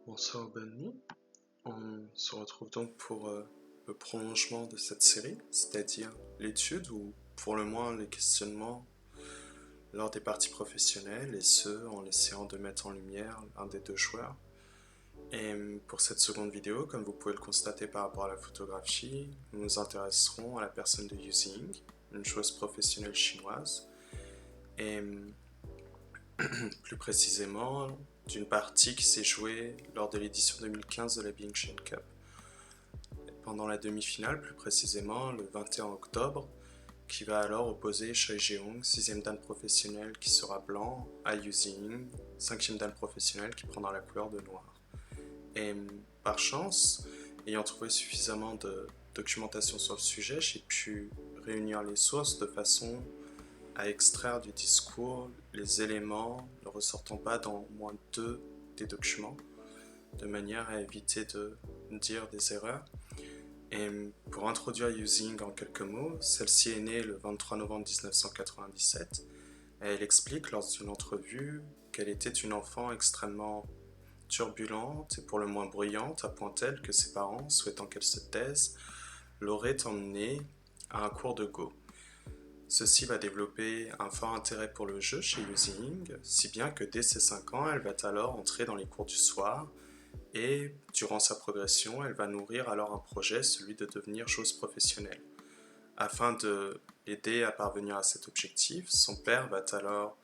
Bonsoir, bonne nuit. On se retrouve donc pour le prolongement de cette série, c'est-à-dire l'étude ou pour le moins les questionnements lors des parties professionnelles et ce en essayant de mettre en lumière l'un des deux joueurs. Et pour cette seconde vidéo, comme vous pouvez le constater par rapport à la photographie, nous nous intéresserons à la personne de Yu Ziying, une joueuse professionnelle chinoise, et plus précisément d'une partie qui s'est jouée lors de l'édition 2015 de la Bingshan Cup. Pendant la demi-finale, plus précisément le 21 octobre, qui va alors opposer Choi Jeong, 6ème dan professionnel qui sera blanc, à Yu Ziying, 5ème dan professionnel qui prendra la couleur de noir. Et par chance, ayant trouvé suffisamment de documentation sur le sujet, j'ai pu réunir les sources de façon à extraire du discours les éléments ne ressortant pas dans moins deux des documents, de manière à éviter de dire des erreurs. Et pour introduire Yu Ziying en quelques mots, celle-ci est née le 23 novembre 1997 et elle explique lors d'une entrevue qu'elle était une enfant extrêmement turbulente et pour le moins bruyante, à point tel que ses parents, souhaitant qu'elle se taise, l'auraient emmenée à un cours de Go. Ceci va développer un fort intérêt pour le jeu chez Yu Ziying, si bien que dès ses 5 ans, elle va alors entrer dans les cours du soir et durant sa progression, elle va nourrir alors un projet, celui de devenir joueuse professionnelle. Afin de l'aider à parvenir à cet objectif, son père va alors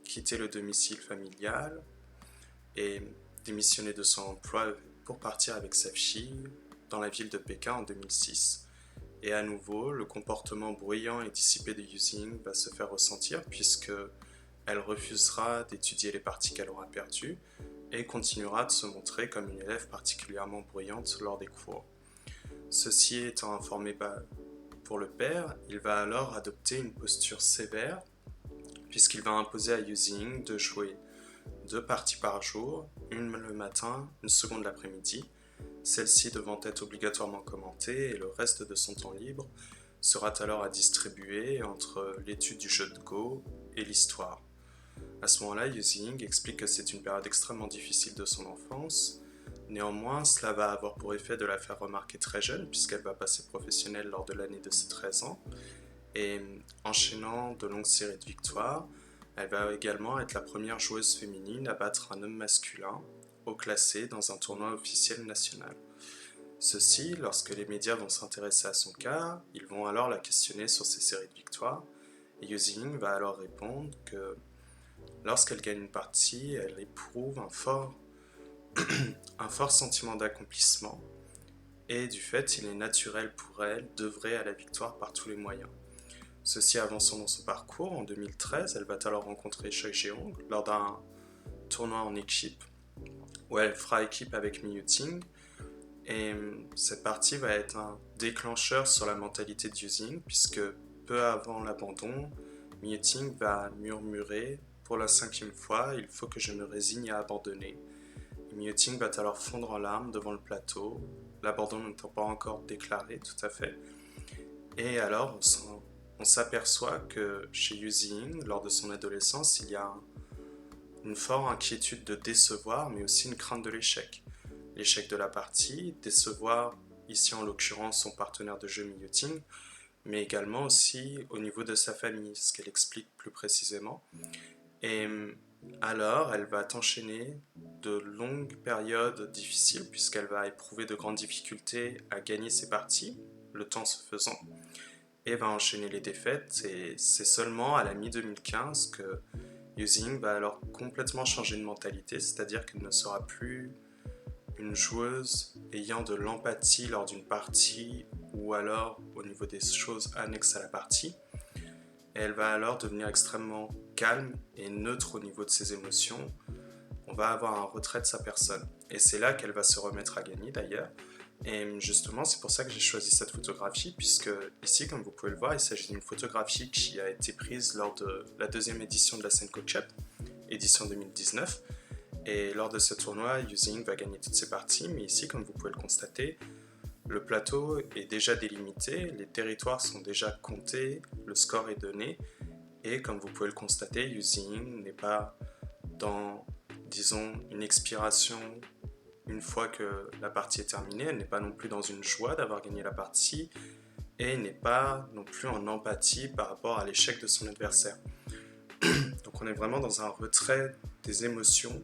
quitter le domicile familial et démissionner de son emploi pour partir avec sa fille dans la ville de Pékin en 2006. Et à nouveau, le comportement bruyant et dissipé de Yu Ziying va se faire ressentir puisque elle refusera d'étudier les parties qu'elle aura perdues et continuera de se montrer comme une élève particulièrement bruyante lors des cours. Ceci étant informé pour le père, il va alors adopter une posture sévère puisqu'il va imposer à Yu Ziying de jouer 2 parties par jour, une le matin, une seconde l'après-midi, celle-ci devant être obligatoirement commentée et le reste de son temps libre sera alors à distribuer entre l'étude du jeu de Go et l'histoire. À ce moment-là, Yu Ziying explique que c'est une période extrêmement difficile de son enfance. Néanmoins, cela va avoir pour effet de la faire remarquer très jeune, puisqu'elle va passer professionnelle lors de l'année de ses 13 ans. Et enchaînant de longues séries de victoires, elle va également être la première joueuse féminine à battre un homme masculin, haut classé dans un tournoi officiel national. Ceci, lorsque les médias vont s'intéresser à son cas, ils vont alors la questionner sur ses séries de victoires, et Yu Ziying va alors répondre que lorsqu'elle gagne une partie, elle éprouve un fort sentiment d'accomplissement et du fait, il est naturel pour elle d'œuvrer à la victoire par tous les moyens. Ceci avançant dans son parcours, en 2013, elle va alors rencontrer Choi Jeong lors d'un tournoi en équipe où elle fera équipe avec Mi Yuting et cette partie va être un déclencheur sur la mentalité de Yu Ziying puisque peu avant l'abandon, Mi Yuting va murmurer pour la 5e fois, il faut que je me résigne à abandonner. Mi Yuting va alors fondre en larmes devant le plateau, l'abandon n'étant pas encore déclaré tout à fait. Et alors, on s'aperçoit que chez Yu Ziying, lors de son adolescence, il y a une forte inquiétude de décevoir, mais aussi une crainte de l'échec. L'échec de la partie, décevoir ici en l'occurrence son partenaire de jeu Mi Yuting, mais également aussi au niveau de sa famille, ce qu'elle explique plus précisément. Et alors, elle va enchaîner de longues périodes difficiles puisqu'elle va éprouver de grandes difficultés à gagner ses parties, le temps se faisant, et va enchaîner les défaites. Et c'est seulement à la mi-2015 que Yu Ziying va alors complètement changer de mentalité, c'est-à-dire qu'elle ne sera plus une joueuse ayant de l'empathie lors d'une partie ou alors au niveau des choses annexes à la partie. Et elle va alors devenir extrêmement calme et neutre au niveau de ses émotions. On va avoir un retrait de sa personne. Et c'est là qu'elle va se remettre à gagner d'ailleurs. Et justement, c'est pour ça que j'ai choisi cette photographie, puisque ici, comme vous pouvez le voir, il s'agit d'une photographie qui a été prise lors de la 2e édition de la Senko Cup, édition 2019. Et lors de ce tournoi, Yu Ziying va gagner toutes ses parties, mais ici, comme vous pouvez le constater, le plateau est déjà délimité, les territoires sont déjà comptés, le score est donné, et comme vous pouvez le constater, Yu Ziying n'est pas dans disons, une expiration une fois que la partie est terminée. Elle n'est pas non plus dans une joie d'avoir gagné la partie et n'est pas non plus en empathie par rapport à l'échec de son adversaire. Donc on est vraiment dans un retrait des émotions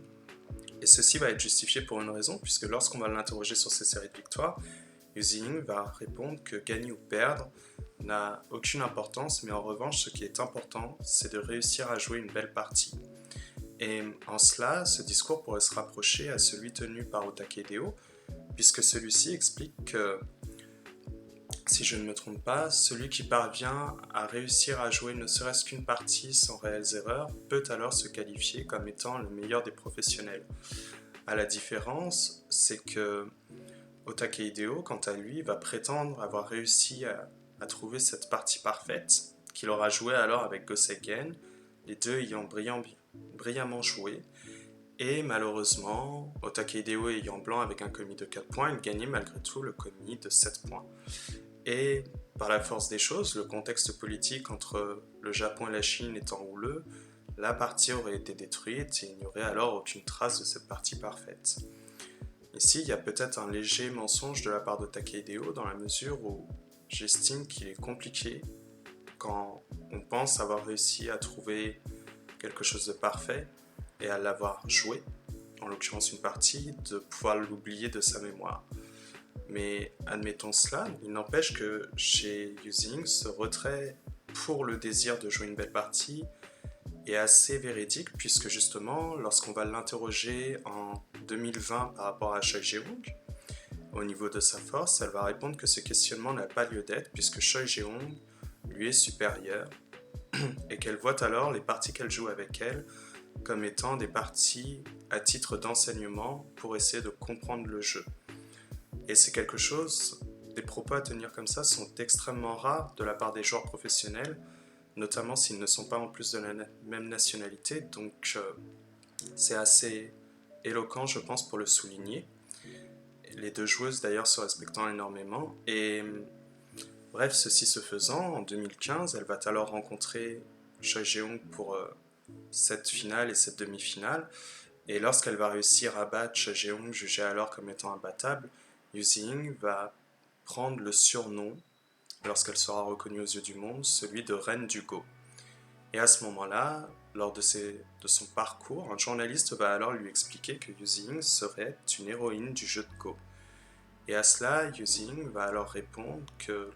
et ceci va être justifié pour une raison puisque lorsqu'on va l'interroger sur ses séries de victoires, Yu Ziying va répondre que gagner ou perdre n'a aucune importance, mais en revanche ce qui est important c'est de réussir à jouer une belle partie. Et en cela, ce discours pourrait se rapprocher à celui tenu par Otake Hideo, puisque celui-ci explique que, si je ne me trompe pas, celui qui parvient à réussir à jouer ne serait-ce qu'une partie sans réelles erreurs peut alors se qualifier comme étant le meilleur des professionnels. À la différence, c'est que Otake Hideo, quant à lui, va prétendre avoir réussi à trouver cette partie parfaite, qu'il aura joué alors avec Go Seigen, les deux ayant brillamment joué, et malheureusement, Otake Hideo ayant blanc avec un commis de 4 points, il gagnait malgré tout le commis de 7 points. Et par la force des choses, le contexte politique entre le Japon et la Chine étant houleux, la partie aurait été détruite et il n'y aurait alors aucune trace de cette partie parfaite. Ici, il y a peut-être un léger mensonge de la part d'Otake Hideo dans la mesure où j'estime qu'il est compliqué quand on pense avoir réussi à trouver quelque chose de parfait et à l'avoir joué, en l'occurrence une partie, de pouvoir l'oublier de sa mémoire. Mais admettons cela, il n'empêche que chez Yu Ziying, ce retrait pour le désir de jouer une belle partie est assez véridique puisque justement, lorsqu'on va l'interroger en 2020 par rapport à Choi Jae-woong, au niveau de sa force, elle va répondre que ce questionnement n'a pas lieu d'être puisque Choi Jae-woong lui est supérieur et qu'elle voit alors les parties qu'elle joue avec elle comme étant des parties à titre d'enseignement pour essayer de comprendre le jeu. Et c'est quelque chose, des propos à tenir comme ça sont extrêmement rares de la part des joueurs professionnels, notamment s'ils ne sont pas en plus de la même nationalité, donc c'est assez éloquent je pense pour le souligner. Les deux joueuses d'ailleurs se respectant énormément, et bref, ceci se faisant, en 2015, elle va alors rencontrer Choi Jae-woong pour cette finale et cette demi-finale, et lorsqu'elle va réussir à battre Choi Jae-woong, jugé alors comme étant imbattable, Yu Ziying va prendre le surnom, lorsqu'elle sera reconnue aux yeux du monde, celui de Reine du Go. Et à ce moment-là, lors de son parcours, un journaliste va alors lui expliquer que Yu Ziying serait une héroïne du jeu de Go. Et à cela, Yu Ziying va alors répondre que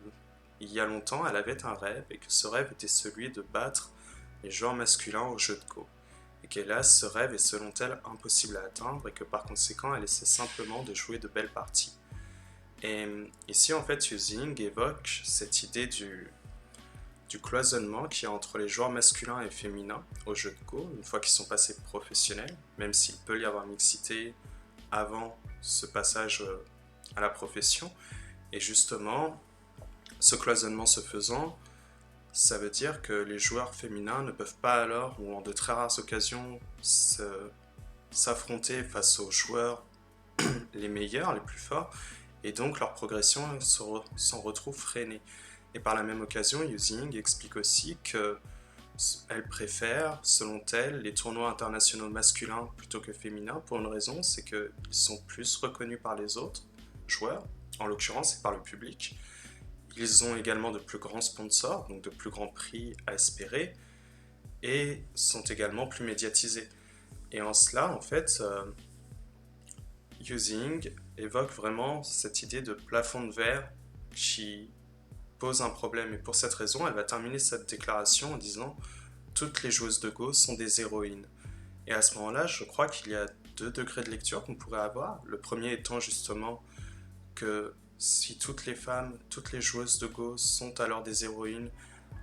il y a longtemps, elle avait un rêve et que ce rêve était celui de battre les joueurs masculins au jeu de Go. Et qu'hélas, ce rêve est selon elle impossible à atteindre et que par conséquent, elle essaie simplement de jouer de belles parties. Et ici, en fait, Yu Ziying évoque cette idée du cloisonnement qu'il y a entre les joueurs masculins et féminins au jeu de Go, une fois qu'ils sont passés professionnels, même s'il peut y avoir mixité avant ce passage à la profession. Et justement, ce cloisonnement se faisant, ça veut dire que les joueurs féminins ne peuvent pas alors, ou en de très rares occasions, s'affronter face aux joueurs les meilleurs, les plus forts, et donc leur progression s'en retrouve freinée. Et par la même occasion, Yu Ziying explique aussi qu'elle préfère, selon elle, les tournois internationaux masculins plutôt que féminins pour une raison, c'est qu'ils sont plus reconnus par les autres joueurs, en l'occurrence et par le public. Ils ont également de plus grands sponsors, donc de plus grands prix à espérer, et sont également plus médiatisés. Et en cela, en fait, Yu Ziying évoque vraiment cette idée de plafond de verre qui pose un problème. Et pour cette raison, elle va terminer cette déclaration en disant « Toutes les joueuses de Go sont des héroïnes ». Et à ce moment-là, je crois qu'il y a deux degrés de lecture qu'on pourrait avoir. Le premier étant justement que si toutes les femmes, toutes les joueuses de Go sont alors des héroïnes,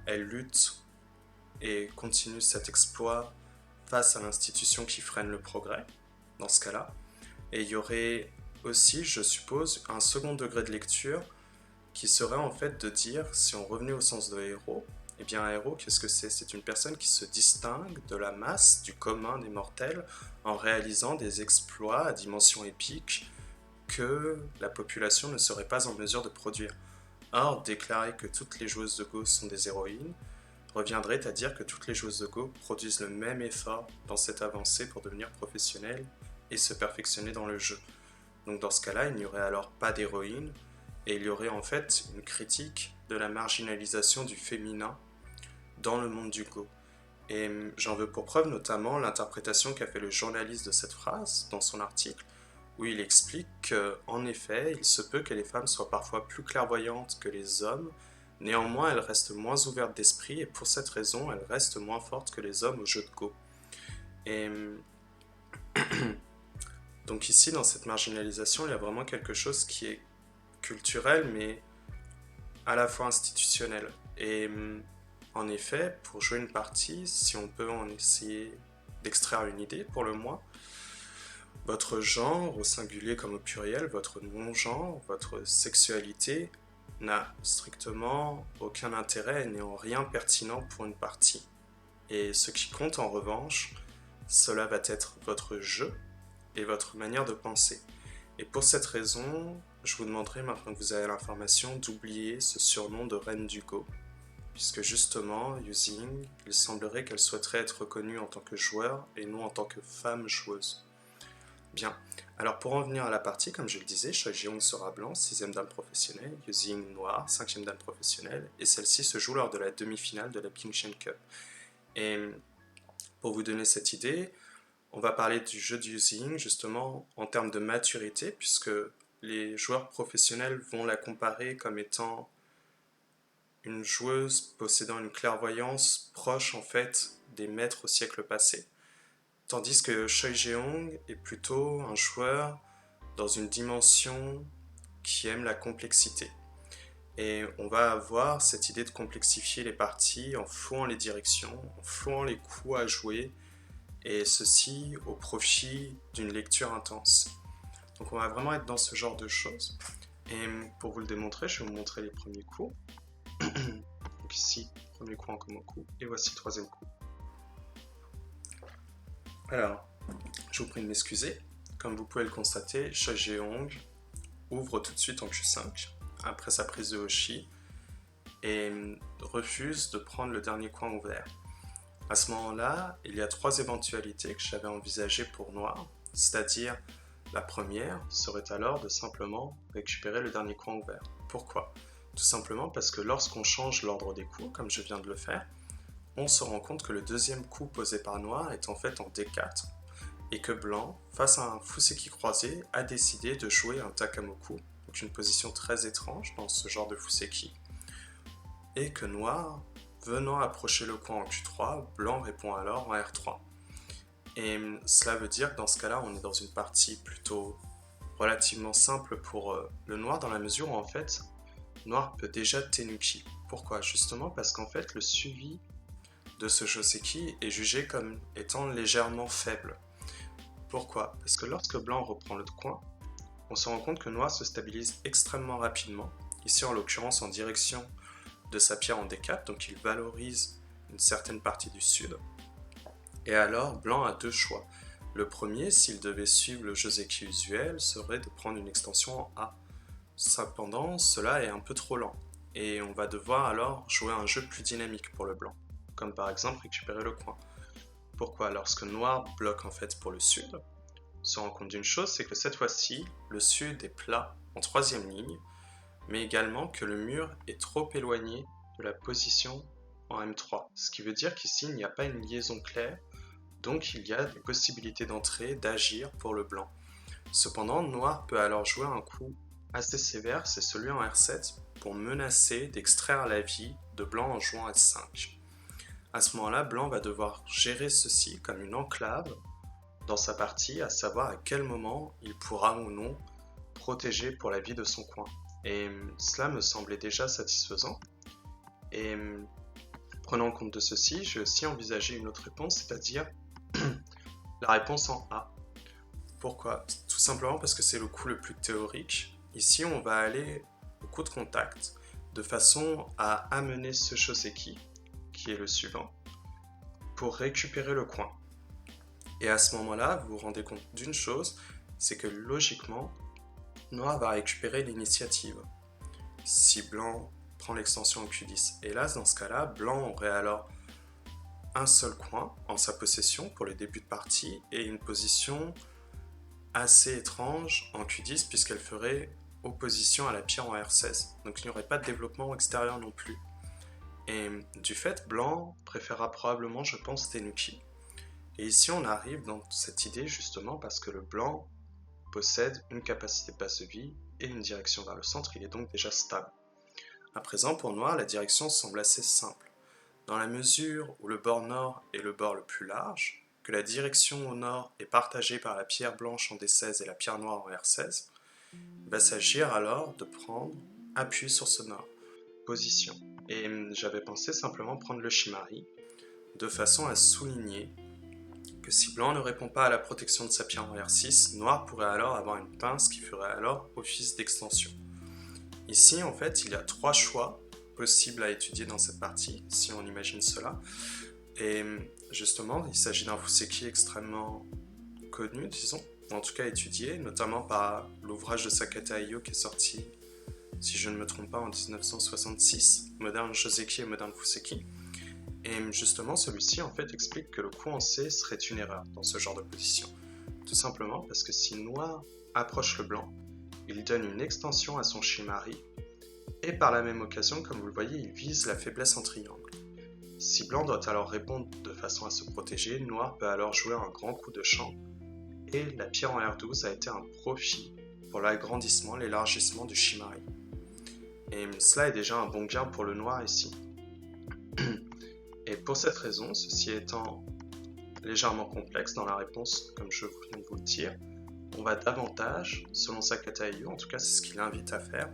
elles luttent et continuent cet exploit face à l'institution qui freine le progrès, dans ce cas-là. Et il y aurait aussi, je suppose, un second degré de lecture qui serait en fait de dire, si on revenait au sens de héros, eh bien un héros, qu'est-ce que c'est? C'est une personne qui se distingue de la masse, du commun des mortels, en réalisant des exploits à dimension épique que la population ne serait pas en mesure de produire. Or, déclarer que toutes les joueuses de Go sont des héroïnes reviendrait à dire que toutes les joueuses de Go produisent le même effort dans cette avancée pour devenir professionnelles et se perfectionner dans le jeu. Donc dans ce cas-là, il n'y aurait alors pas d'héroïne, et il y aurait en fait une critique de la marginalisation du féminin dans le monde du Go. Et j'en veux pour preuve notamment l'interprétation qu'a fait le journaliste de cette phrase dans son article, où il explique qu'en effet, il se peut que les femmes soient parfois plus clairvoyantes que les hommes, néanmoins elles restent moins ouvertes d'esprit et pour cette raison elles restent moins fortes que les hommes au jeu de Go. Et donc ici, dans cette marginalisation, il y a vraiment quelque chose qui est culturel, mais à la fois institutionnel. Et en effet, pour jouer une partie, si on peut en essayer d'extraire une idée pour le moins, votre genre, au singulier comme au pluriel, votre non-genre, votre sexualité, n'a strictement aucun intérêt et n'est en rien pertinent pour une partie. Et ce qui compte en revanche, cela va être votre jeu et votre manière de penser. Et pour cette raison, je vous demanderai, maintenant que vous avez l'information, d'oublier ce surnom de reine du Go, puisque justement, Yuzing, il semblerait qu'elle souhaiterait être reconnue en tant que joueur et non en tant que femme joueuse. Bien, alors pour en venir à la partie, comme je le disais, Choi Ji-Hoon sera blanc, 6ème dan professionnel, Yuzing noir, 5ème dan professionnel, et celle-ci se joue lors de la demi-finale de la Ping Shen Cup. Et pour vous donner cette idée, on va parler du jeu de Yuzing justement en termes de maturité, puisque les joueurs professionnels vont la comparer comme étant une joueuse possédant une clairvoyance proche en fait des maîtres au siècle passé. Tandis que Choi Ji-Hoon est plutôt un joueur dans une dimension qui aime la complexité. Et on va avoir cette idée de complexifier les parties en flouant les directions, en flouant les coups à jouer, et ceci au profit d'une lecture intense. Donc on va vraiment être dans ce genre de choses. Et pour vous le démontrer, je vais vous montrer les premiers coups. Donc ici, premier coup en Komoku, et voici le troisième coup. Alors, je vous prie de m'excuser. Comme vous pouvez le constater, Choi Ji-Hoon ouvre tout de suite en Q5, après sa prise de Hoshi, et refuse de prendre le dernier coin ouvert. À ce moment-là, il y a trois éventualités que j'avais envisagées pour Noir, c'est-à-dire la première serait alors de simplement récupérer le dernier coin ouvert. Pourquoi ? Tout simplement parce que lorsqu'on change l'ordre des coups, comme je viens de le faire, on se rend compte que le deuxième coup posé par Noir est en fait en D4, et que Blanc, face à un Fuseki croisé, a décidé de jouer un Takamoku, donc une position très étrange dans ce genre de Fuseki, et que Noir, venant approcher le coin en Q3, Blanc répond alors en R3. Et cela veut dire que dans ce cas-là, on est dans une partie plutôt relativement simple pour le Noir, dans la mesure où en fait, Noir peut déjà Tenuki. Pourquoi ? Justement parce qu'en fait, le suivi de ce Joseki est jugé comme étant légèrement faible. Pourquoi ? Parce que lorsque Blanc reprend le coin, on se rend compte que Noir se stabilise extrêmement rapidement, ici en l'occurrence en direction de sa pierre en D4, donc il valorise une certaine partie du sud. Et alors, Blanc a deux choix. Le premier, s'il devait suivre le Joseki usuel, serait de prendre une extension en A. Cependant, cela est un peu trop lent, et on va devoir alors jouer un jeu plus dynamique pour le blanc, comme par exemple récupérer le coin. Pourquoi ? Lorsque Noir bloque en fait pour le sud, on se rend compte d'une chose, c'est que cette fois-ci, le sud est plat en troisième ligne, mais également que le mur est trop éloigné de la position en M3, ce qui veut dire qu'ici il n'y a pas une liaison claire, donc il y a des possibilités d'entrée, d'agir pour le blanc. Cependant, Noir peut alors jouer un coup assez sévère, c'est celui en R7, pour menacer d'extraire la vie de Blanc en jouant S5. À ce moment-là, Blanc va devoir gérer ceci comme une enclave dans sa partie, à savoir à quel moment il pourra ou non protéger pour la vie de son coin. Et cela me semblait déjà satisfaisant. Et prenant compte de ceci, j'ai aussi envisagé une autre réponse, c'est-à-dire la réponse en A. Pourquoi ? Tout simplement parce que c'est le coup le plus théorique. Ici, on va aller au coup de contact de façon à amener ce Joseki, qui est le suivant, pour récupérer le coin. Et à ce moment-là, vous vous rendez compte d'une chose, c'est que logiquement, Noir va récupérer l'initiative. Si Blanc prend l'extension en Q10. Et là, dans ce cas-là, blanc aurait alors un seul coin en sa possession pour les débuts de partie et une position assez étrange en Q10 puisqu'elle ferait opposition à la pierre en R16. Donc il n'y aurait pas de développement extérieur non plus. Et du fait, blanc préférera probablement, je pense, Tenuki. Et ici on arrive dans cette idée justement parce que le blanc possède une capacité de base de vie et une direction vers le centre, il est donc déjà stable. À présent, pour noir, la direction semble assez simple. Dans la mesure où le bord nord est le bord le plus large, que la direction au nord est partagée par la pierre blanche en D16 et la pierre noire en R16, il va s'agir alors de prendre appui sur ce nord, position. Et j'avais pensé simplement prendre le Shimari, de façon à souligner que si blanc ne répond pas à la protection de sa pierre en R6, noir pourrait alors avoir une pince qui ferait alors office d'extension. Ici, en fait, il y a 3 choix possibles à étudier dans cette partie, si on imagine cela. Et justement, il s'agit d'un Fuseki extrêmement connu, disons, en tout cas étudié, notamment par l'ouvrage de Sakata Ayo qui est sorti, si je ne me trompe pas, en 1966, Modern Joseki et Modern Fuseki. Et justement, celui-ci en fait explique que le coup en C serait une erreur dans ce genre de position. Tout simplement parce que si noir approche le blanc, il donne une extension à son Shimari, et par la même occasion, comme vous le voyez, il vise la faiblesse en triangle. Si blanc doit alors répondre de façon à se protéger, noir peut alors jouer un grand coup de champ, et la pierre en R12 a été un profit pour l'agrandissement, l'élargissement du Shimari. Et cela est déjà un bon gain pour le noir ici. Et pour cette raison, ceci étant légèrement complexe dans la réponse, comme je viens de vous le dire, on va davantage, selon Sakata Ayo, en tout cas c'est ce qu'il invite à faire,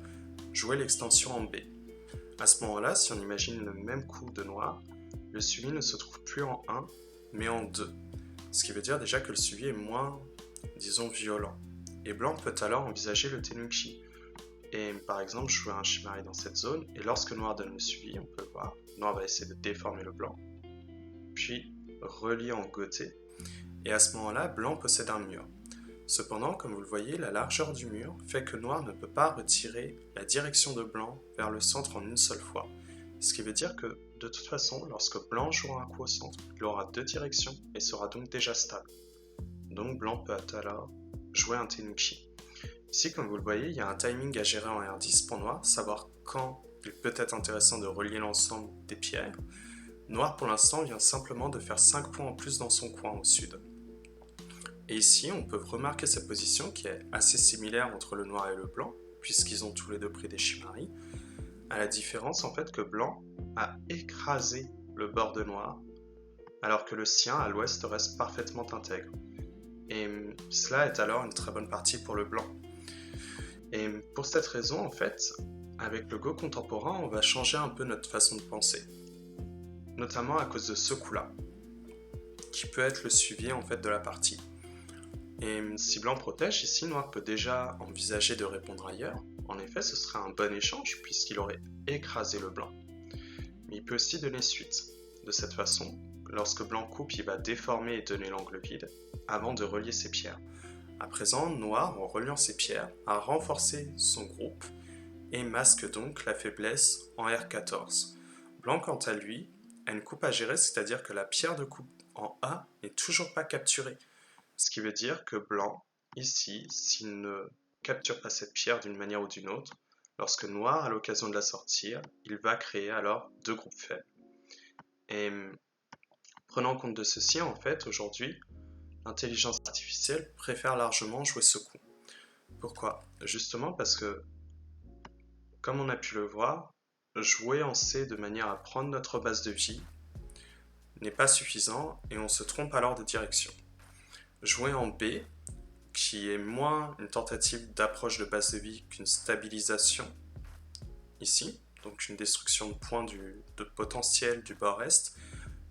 jouer l'extension en B. À ce moment-là, si on imagine le même coup de noir, le suivi ne se trouve plus en 1, mais en 2. Ce qui veut dire déjà que le suivi est moins, disons, violent. Et blanc peut alors envisager le Tenuki. Et par exemple, jouer un Shimari dans cette zone, et lorsque noir donne le suivi, on peut le voir, noir va essayer de déformer le blanc, puis relier en goté, et à ce moment-là, blanc possède un mur. Cependant, comme vous le voyez, la largeur du mur fait que noir ne peut pas retirer la direction de blanc vers le centre en une seule fois. Ce qui veut dire que, de toute façon, lorsque blanc jouera un coup au centre, il aura 2 directions et sera donc déjà stable. Donc blanc peut alors jouer un Tenuki. Ici, comme vous le voyez, il y a un timing à gérer en R10 pour noir, savoir quand il peut être intéressant de relier l'ensemble des pierres. Noir, pour l'instant, vient simplement de faire 5 points en plus dans son coin au sud. Et ici, on peut remarquer cette position qui est assez similaire entre le noir et le blanc, puisqu'ils ont tous les deux pris des Shimari, à la différence en fait que blanc a écrasé le bord de noir, alors que le sien à l'ouest reste parfaitement intègre. Et cela est alors une très bonne partie pour le blanc. Et pour cette raison, en fait, avec le Go contemporain, on va changer un peu notre façon de penser, notamment à cause de ce coup-là, qui peut être le suivi en fait de la partie. Et si blanc protège, ici noir peut déjà envisager de répondre ailleurs. En effet, ce serait un bon échange puisqu'il aurait écrasé le blanc. Mais il peut aussi donner suite. De cette façon, lorsque blanc coupe, il va déformer et donner l'angle vide avant de relier ses pierres. À présent, noir, en reliant ses pierres, a renforcé son groupe et masque donc la faiblesse en R14. Blanc, quant à lui, a une coupe à gérer, c'est-à-dire que la pierre de coupe en A n'est toujours pas capturée. Ce qui veut dire que blanc, ici, s'il ne capture pas cette pierre d'une manière ou d'une autre, lorsque noir a l'occasion de la sortir, il va créer alors 2 groupes faibles. Et prenant compte de ceci, en fait, aujourd'hui, l'intelligence artificielle préfère largement jouer ce coup. Pourquoi? Justement parce que, comme on a pu le voir, jouer en C de manière à prendre notre base de vie n'est pas suffisant et on se trompe alors de direction. Jouer en B, qui est moins une tentative d'approche de base de vie qu'une stabilisation, ici, donc une destruction de points de potentiel du bord est,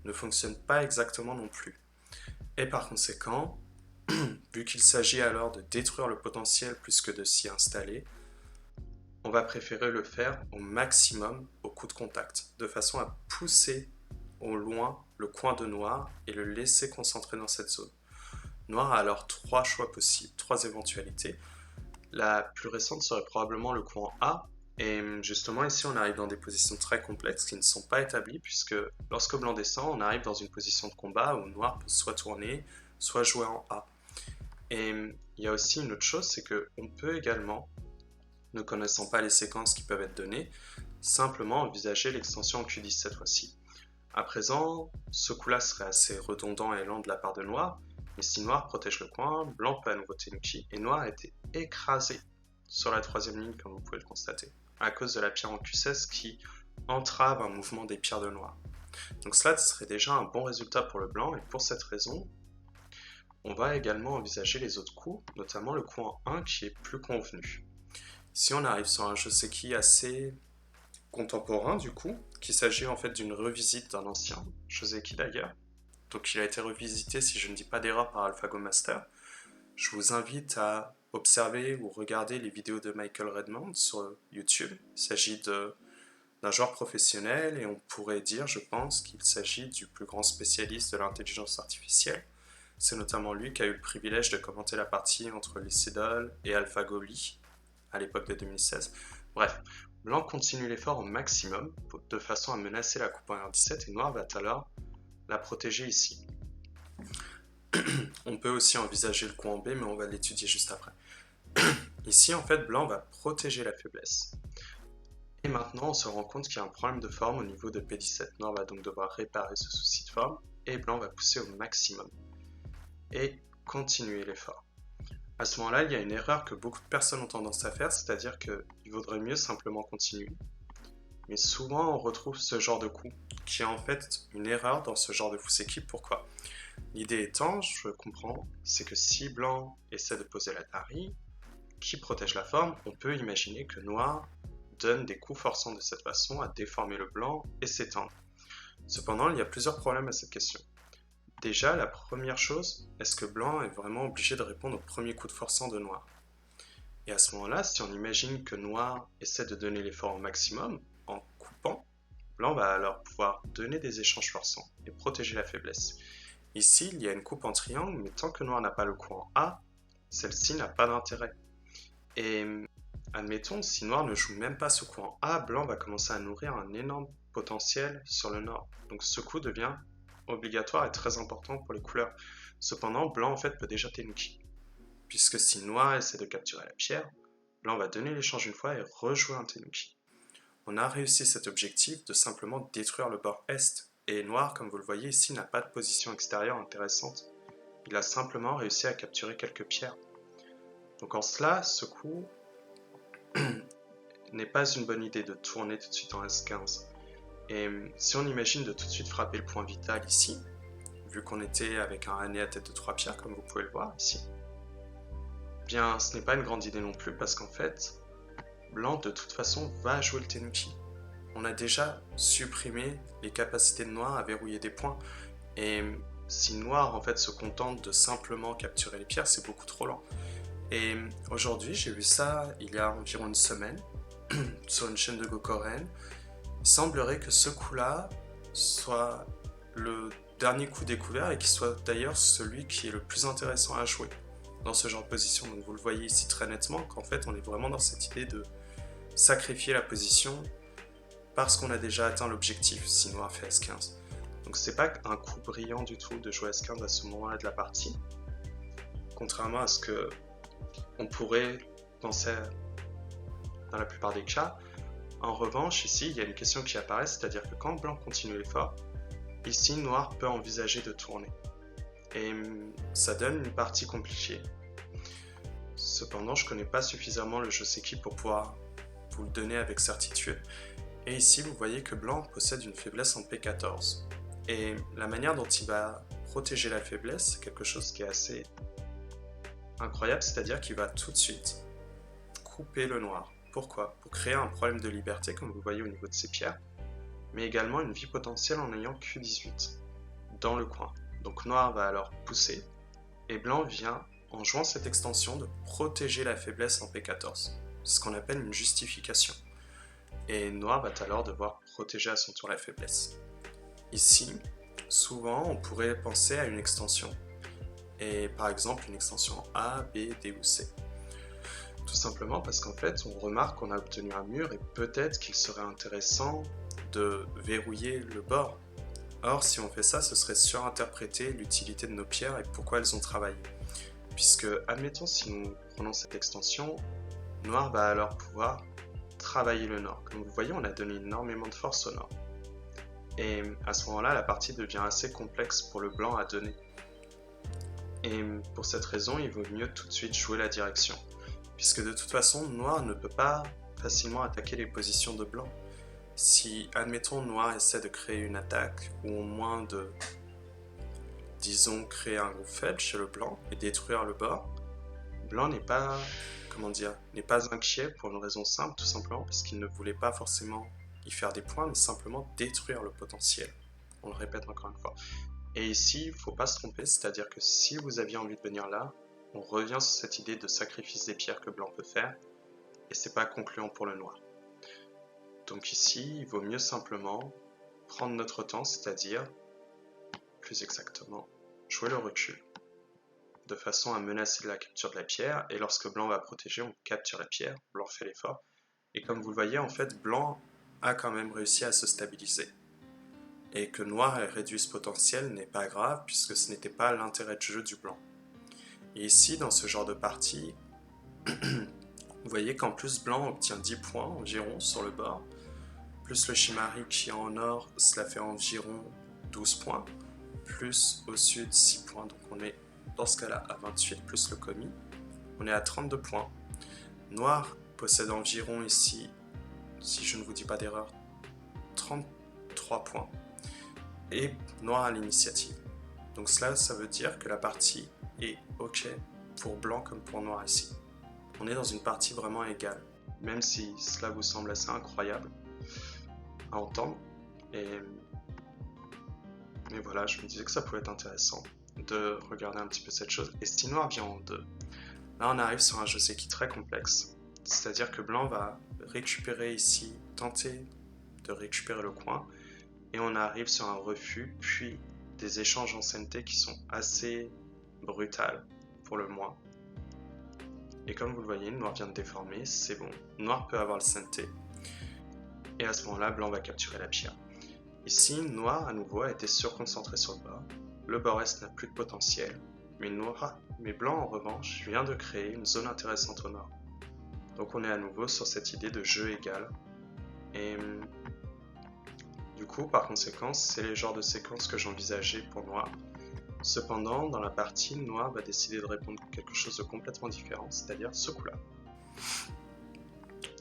ne fonctionne pas exactement non plus. Et par conséquent, vu qu'il s'agit alors de détruire le potentiel plus que de s'y installer, on va préférer le faire au maximum au coup de contact, de façon à pousser au loin le coin de noir et le laisser concentrer dans cette zone. Noir a alors 3 choix possibles, 3 éventualités. La plus récente serait probablement le coup en A, Et justement, ici, on arrive dans des positions très complexes qui ne sont pas établies, puisque lorsque blanc descend, on arrive dans une position de combat où noir peut soit tourner, soit jouer en A. Et il y a aussi une autre chose, c'est qu'on peut également, ne connaissant pas les séquences qui peuvent être données, simplement envisager l'extension en Q10 cette fois-ci. À présent, ce coup-là serait assez redondant et lent de la part de noir, mais si noir protège le coin, blanc peut à nouveau tenuki, et noir a été écrasé sur la troisième ligne, comme vous pouvez le constater, à cause de la pierre en Q16 qui entrave un mouvement des pierres de noir. Donc cela serait déjà un bon résultat pour le blanc, et pour cette raison, on va également envisager les autres coups, notamment le coup en 1 qui est plus convenu. Ici on arrive sur un joseki assez contemporain du coup, qu'il s'agit en fait d'une revisite d'un ancien joseki d'ailleurs. Donc il a été revisité, si je ne dis pas d'erreur, par AlphaGo Master. Je vous invite à observer ou regarder les vidéos de Michael Redmond sur YouTube. Il s'agit d'un joueur professionnel et on pourrait dire, je pense, qu'il s'agit du plus grand spécialiste de l'intelligence artificielle. C'est notamment lui qui a eu le privilège de commenter la partie entre Lee Sedol et AlphaGo Lee à l'époque de 2016. Bref, blanc continue l'effort au maximum de façon à menacer la coupe en R17 et noir va alors la protéger ici. On peut aussi envisager le coup en B, mais on va l'étudier juste après. Ici, en fait, blanc va protéger la faiblesse. Et maintenant, on se rend compte qu'il y a un problème de forme au niveau de P17. Noir va donc devoir réparer ce souci de forme, et blanc va pousser au maximum. Et continuer l'effort. À ce moment-là, il y a une erreur que beaucoup de personnes ont tendance à faire, c'est-à-dire qu'il vaudrait mieux simplement continuer. Mais souvent, on retrouve ce genre de coup, qui est en fait une erreur dans ce genre de fuseki. Pourquoi? L'idée étant, je comprends, c'est que si blanc essaie de poser la tari, qui protège la forme, on peut imaginer que noir donne des coups forçants de cette façon à déformer le blanc et s'étendre. Cependant, il y a plusieurs problèmes à cette question. Déjà, la première chose, est-ce que blanc est vraiment obligé de répondre au premier coup de forçant de noir? Et à ce moment-là, si on imagine que noir essaie de donner l'effort au maximum, en coupant, blanc va alors pouvoir donner des échanges forçants et protéger la faiblesse. Ici, il y a une coupe en triangle, mais tant que noir n'a pas le coup en A, celle-ci n'a pas d'intérêt. Et admettons, si noir ne joue même pas ce coup en A, blanc va commencer à nourrir un énorme potentiel sur le nord. Donc ce coup devient obligatoire et très important pour les couleurs. Cependant, blanc en fait peut déjà tenuki. Puisque si noir essaie de capturer la pierre, blanc va donner l'échange une fois et rejouer un tenuki. On a réussi cet objectif de simplement détruire le bord est, et noir, comme vous le voyez ici, n'a pas de position extérieure intéressante. Il a simplement réussi à capturer quelques pierres. Donc en cela, ce coup n'est pas une bonne idée de tourner tout de suite en S15. Et si on imagine de tout de suite frapper le point vital ici, vu qu'on était avec un ané à tête de 3 pierres, comme vous pouvez le voir ici, bien ce n'est pas une grande idée non plus, parce qu'en fait, blanc de toute façon va jouer le tenuki. On a déjà supprimé les capacités de noir à verrouiller des points, et si noir en fait se contente de simplement capturer les pierres, c'est beaucoup trop lent. Et aujourd'hui, j'ai vu ça il y a environ une semaine sur une chaîne de Go coréenne. Il semblerait que ce coup-là soit le dernier coup découvert et qu'il soit d'ailleurs celui qui est le plus intéressant à jouer dans ce genre de position. Donc vous le voyez ici très nettement qu'en fait on est vraiment dans cette idée de sacrifier la position parce qu'on a déjà atteint l'objectif si noir fait S15. Donc c'est pas un coup brillant du tout de jouer S15 à ce moment-là de la partie, contrairement à ce que on pourrait penser dans la plupart des cas. En revanche, ici, il y a une question qui apparaît, c'est-à-dire que quand blanc continue l'effort, ici, noir peut envisager de tourner. Et ça donne une partie compliquée. Cependant, je ne connais pas suffisamment le joseki pour pouvoir vous le donner avec certitude. Et ici, vous voyez que blanc possède une faiblesse en P14. Et la manière dont il va protéger la faiblesse, c'est quelque chose qui est assez incroyable, c'est-à-dire qu'il va tout de suite couper le noir. Pourquoi? Pour créer un problème de liberté, comme vous voyez au niveau de ses pierres, mais également une vie potentielle en ayant Q18 dans le coin. Donc noir va alors pousser, et blanc vient, en jouant cette extension, de protéger la faiblesse en P14. C'est ce qu'on appelle une justification. Et noir va alors devoir protéger à son tour la faiblesse. Ici, souvent, on pourrait penser à une extension. Et par exemple, une extension A, B, D ou C. Tout simplement parce qu'en fait, on remarque qu'on a obtenu un mur et peut-être qu'il serait intéressant de verrouiller le bord. Or, si on fait ça, ce serait surinterpréter l'utilité de nos pierres et pourquoi elles ont travaillé. Puisque, admettons, si nous prenons cette extension, noir va alors pouvoir travailler le nord. Comme vous voyez, on a donné énormément de force au nord. Et à ce moment-là, la partie devient assez complexe pour le blanc à donner. Et pour cette raison, il vaut mieux tout de suite jouer la direction. Puisque de toute façon, noir ne peut pas facilement attaquer les positions de blanc. Si, admettons, noir essaie de créer une attaque, ou au moins de, disons, créer un groupe faible chez le blanc et détruire le bord, blanc n'est pas, comment dire, n'est pas inquiet pour une raison simple, tout simplement parce qu'il ne voulait pas forcément y faire des points, mais simplement détruire le potentiel. On le répète encore une fois. Et ici, il ne faut pas se tromper, c'est-à-dire que si vous aviez envie de venir là, on revient sur cette idée de sacrifice des pierres que blanc peut faire, et c'est pas concluant pour le noir. Donc ici, il vaut mieux simplement prendre notre temps, c'est-à-dire, plus exactement, jouer le recul, de façon à menacer la capture de la pierre, et lorsque blanc va protéger, on capture la pierre, blanc fait l'effort, et comme vous le voyez, en fait, blanc a quand même réussi à se stabiliser. Et que noir ait réduit ce potentiel n'est pas grave, puisque ce n'était pas l'intérêt de jeu du blanc. Et ici, dans ce genre de partie, vous voyez qu'en plus blanc obtient 10 points environ sur le bord, plus le Shimari qui est en or, cela fait environ 12 points, plus au sud 6 points, donc on est dans ce cas-là à 28, plus le Komi, on est à 32 points. Noir possède environ ici, si je ne vous dis pas d'erreur, 33 points, et noir à l'initiative. Donc cela, ça veut dire que la partie est ok pour blanc comme pour noir ici. On est dans une partie vraiment égale, même si cela vous semble assez incroyable à entendre. Et voilà, je me disais que ça pouvait être intéressant de regarder un petit peu cette chose. Et si noir vient en 2, là on arrive sur un Joseki très complexe. C'est-à-dire que blanc va récupérer ici, tenter de récupérer le coin, et on arrive sur un refus, puis des échanges ancienneté qui sont assez brutales, pour le moins. Et comme vous le voyez, noir vient de déformer, c'est bon. Noir peut avoir le Senté. Et à ce moment-là, blanc va capturer la pierre. Ici, noir à nouveau a été surconcentré sur le bord. Le bord-est n'a plus de potentiel. Mais blanc en revanche vient de créer une zone intéressante au nord. Donc on est à nouveau sur cette idée de jeu égal. Et du coup, par conséquent, c'est les genres de séquences que j'envisageais pour noir. Cependant, dans la partie, noir va décider de répondre à quelque chose de complètement différent, c'est-à-dire ce coup-là.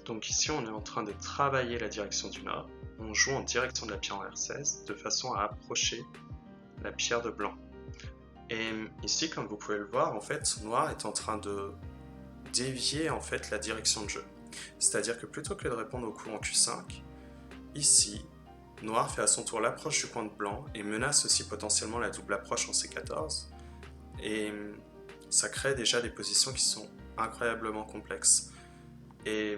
Donc ici, on est en train de travailler la direction du nord. On joue en direction de la pierre en R16, de façon à approcher la pierre de blanc. Et ici, comme vous pouvez le voir, en fait, noir est en train de dévier en fait la direction de jeu. C'est-à-dire que plutôt que de répondre au coup en Q5, ici, noir fait à son tour l'approche du coin de blanc et menace aussi potentiellement la double approche en C14. Et ça crée déjà des positions qui sont incroyablement complexes. Et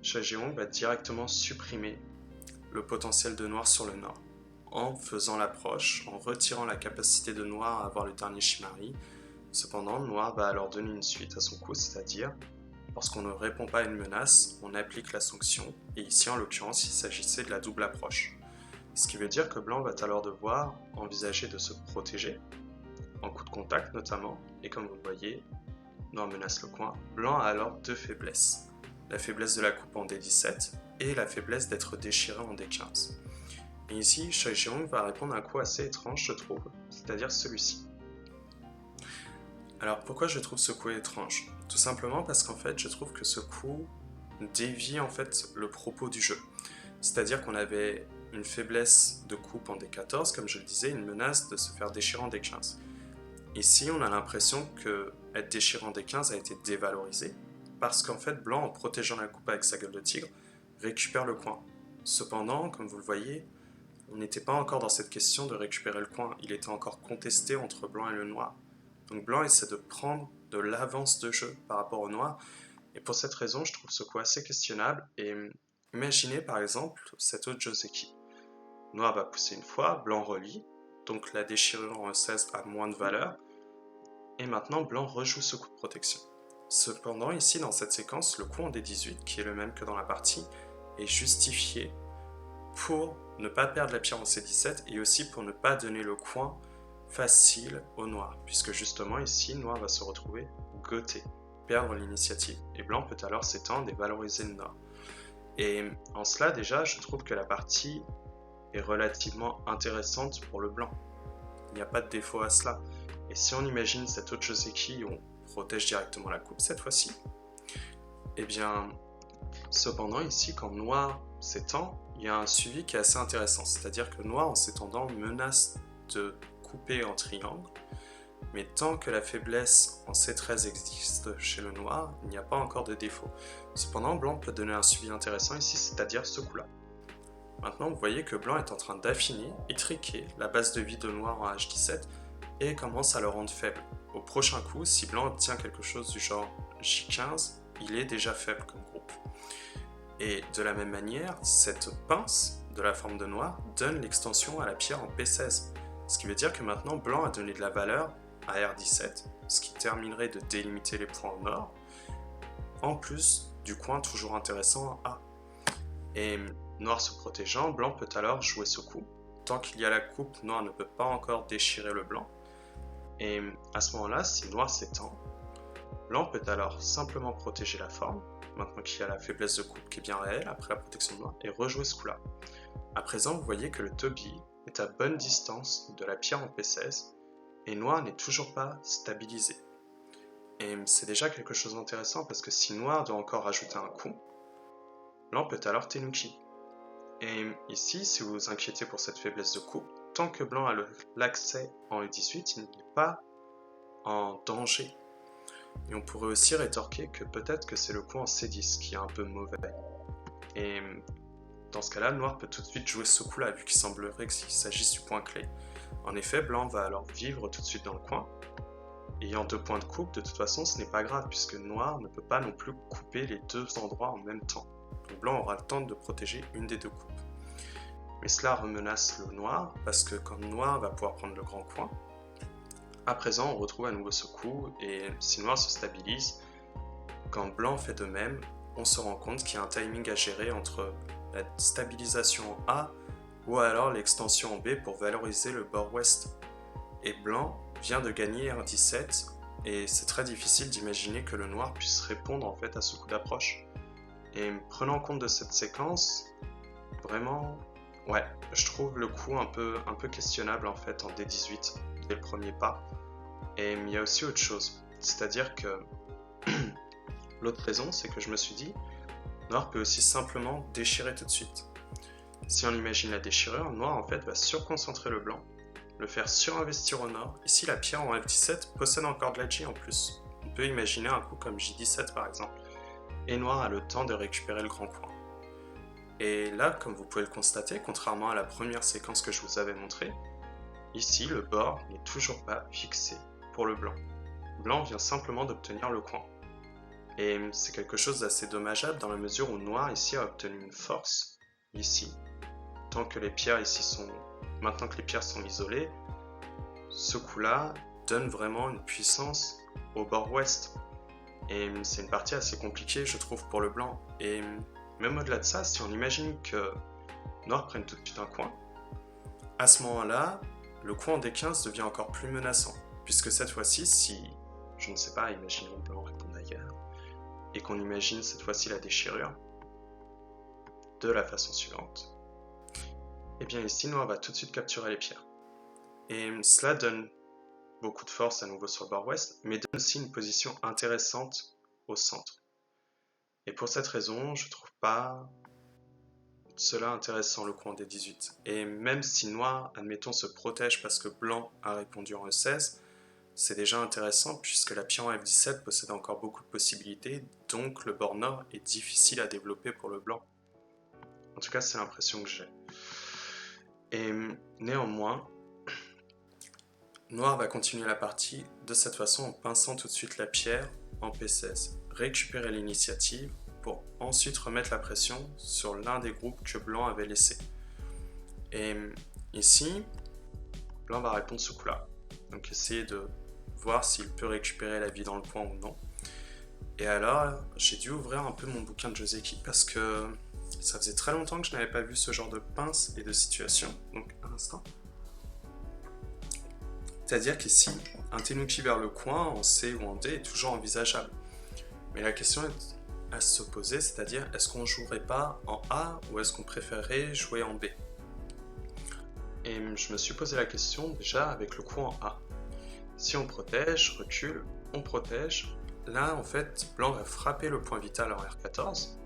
Shajeong va directement supprimer le potentiel de noir sur le nord en faisant l'approche, en retirant la capacité de noir à avoir le dernier Shimari. Cependant, noir va alors donner une suite à son coup, c'est-à-dire lorsqu'on ne répond pas à une menace, on applique la sanction, et ici en l'occurrence il s'agissait de la double approche. Ce qui veut dire que blanc va alors devoir envisager de se protéger, en coup de contact notamment, et comme vous le voyez, noir menace le coin, blanc a alors deux faiblesses. La faiblesse de la coupe en D17 et la faiblesse d'être déchiré en D15. Et ici, Shajeong va répondre à un coup assez étrange, je trouve, c'est-à-dire celui-ci. Alors pourquoi je trouve ce coup étrange? Tout simplement parce qu'en fait, je trouve que ce coup dévie en fait le propos du jeu. C'est-à-dire qu'on avait une faiblesse de coupe en D14, comme je le disais, une menace de se faire déchirer en D15. Ici, on a l'impression que être déchiré en D15 a été dévalorisé, parce qu'en fait, blanc, en protégeant la coupe avec sa gueule de tigre, récupère le coin. Cependant, comme vous le voyez, on n'était pas encore dans cette question de récupérer le coin, il était encore contesté entre blanc et le noir. Donc blanc essaie de prendre de l'avance de jeu par rapport au noir, et pour cette raison, je trouve ce coup assez questionnable, et imaginez par exemple cette autre Joseki. Noir va pousser une fois, blanc relie, donc la déchirure en E16 a moins de valeur, et maintenant blanc rejoue ce coup de protection. Cependant, ici, dans cette séquence, le coup en D18, qui est le même que dans la partie, est justifié pour ne pas perdre la pierre en C17 et aussi pour ne pas donner le coin facile au noir, puisque justement ici, noir va se retrouver goté, perdre l'initiative, et blanc peut alors s'étendre et valoriser le noir. Et en cela, déjà, je trouve que la partie est relativement intéressante pour le blanc. Il n'y a pas de défaut à cela. Et si on imagine cet autre Joseki où on protège directement la coupe cette fois-ci, eh bien, cependant ici, quand noir s'étend, il y a un suivi qui est assez intéressant. C'est-à-dire que noir, en s'étendant, menace de couper en triangle, mais tant que la faiblesse en C13 existe chez le noir, il n'y a pas encore de défaut. Cependant, blanc peut donner un suivi intéressant ici, c'est-à-dire ce coup-là. Maintenant, vous voyez que blanc est en train d'affiner et triquer la base de vie de noir en H17 et commence à le rendre faible. Au prochain coup, si blanc obtient quelque chose du genre J15, il est déjà faible comme groupe. Et de la même manière, cette pince de la forme de noir donne l'extension à la pierre en P16. Ce qui veut dire que maintenant, blanc a donné de la valeur à R17, ce qui terminerait de délimiter les points en or, en plus du coin toujours intéressant en A. Et noir se protégeant, blanc peut alors jouer ce coup. Tant qu'il y a la coupe, noir ne peut pas encore déchirer le blanc. Et à ce moment-là, si noir s'étend, blanc peut alors simplement protéger la forme, maintenant qu'il y a la faiblesse de coupe qui est bien réelle après la protection de noir, et rejouer ce coup-là. À présent, vous voyez que le Toby est à bonne distance de la pierre en P16, et noir n'est toujours pas stabilisé. Et c'est déjà quelque chose d'intéressant parce que si noir doit encore ajouter un coup, blanc peut alors tenuki. Et ici, si vous vous inquiétez pour cette faiblesse de coupe, tant que blanc a l'accès en E18, il n'est pas en danger. Et on pourrait aussi rétorquer que peut-être que c'est le coup en C10 qui est un peu mauvais. Et dans ce cas-là, noir peut tout de suite jouer ce coup-là, vu qu'il semblerait qu'il s'agisse du point clé. En effet, blanc va alors vivre tout de suite dans le coin. Ayant 2 points de coupe, de toute façon, ce n'est pas grave, puisque noir ne peut pas non plus couper les 2 endroits en même temps. Donc blanc aura le temps de protéger une des 2 coupes. Mais cela remenace le noir, parce que quand noir va pouvoir prendre le grand coin, à présent on retrouve à nouveau ce coup, et si noir se stabilise, quand blanc fait de même, on se rend compte qu'il y a un timing à gérer entre la stabilisation en A ou alors l'extension en B pour valoriser le bord ouest. Et blanc vient de gagner R17, et c'est très difficile d'imaginer que le noir puisse répondre en fait à ce coup d'approche. Et prenant compte de cette séquence, vraiment, ouais, je trouve le coup un peu questionnable en fait en D18 dès le premier pas. Et il y a aussi autre chose, c'est-à-dire que l'autre raison, c'est que je me suis dit, noir peut aussi simplement déchirer tout de suite. Si on imagine la déchirure, noir en fait va surconcentrer le blanc, le faire surinvestir au nord. Ici, la pierre en F17 possède encore de la J en plus. On peut imaginer un coup comme J17 par exemple. Et noir a le temps de récupérer le grand coin. Et là, comme vous pouvez le constater, contrairement à la première séquence que je vous avais montrée, ici le bord n'est toujours pas fixé pour le blanc. Blanc vient simplement d'obtenir le coin. Et c'est quelque chose d'assez dommageable dans la mesure où noir ici a obtenu une force, ici. Tant que les pierres ici sont... Maintenant que les pierres sont isolées, ce coup-là donne vraiment une puissance au bord ouest. Et c'est une partie assez compliquée, je trouve, pour le blanc. Et même au-delà de ça, si on imagine que noir prenne tout de suite un coin, à ce moment-là, le coin en D15 devient encore plus menaçant. Puisque cette fois-ci, si, je ne sais pas, imaginons blanc répond ailleurs, et qu'on imagine cette fois-ci la déchirure, de la façon suivante, et bien ici, noir va tout de suite capturer les pierres. Et cela donne beaucoup de force à nouveau sur le bord ouest, mais donne aussi une position intéressante au centre. Et pour cette raison, je trouve pas cela intéressant le coin des 18. Et même si noir, admettons, se protège parce que blanc a répondu en E16, c'est déjà intéressant puisque la pierre en F17 possède encore beaucoup de possibilités, donc le bord nord est difficile à développer pour le blanc. En tout cas, c'est l'impression que j'ai. Et néanmoins, noir va continuer la partie de cette façon en pinçant tout de suite la pierre en P16, récupérer l'initiative pour ensuite remettre la pression sur l'un des groupes que blanc avait laissé. Et ici, blanc va répondre ce coup-là. Donc essayer de voir s'il peut récupérer la vie dans le coin ou non. Et alors, j'ai dû ouvrir un peu mon bouquin de Joseki parce que ça faisait très longtemps que je n'avais pas vu ce genre de pince et de situation. Donc, un instant. C'est-à-dire qu'ici, un tenuki vers le coin en C ou en D est toujours envisageable. Mais la question est à se poser, c'est-à-dire est-ce qu'on jouerait pas en A ou est-ce qu'on préférerait jouer en B? Et je me suis posé la question déjà avec le coup en A. Si on protège, recule, on protège. Là, en fait, blanc va frapper le point vital en R14.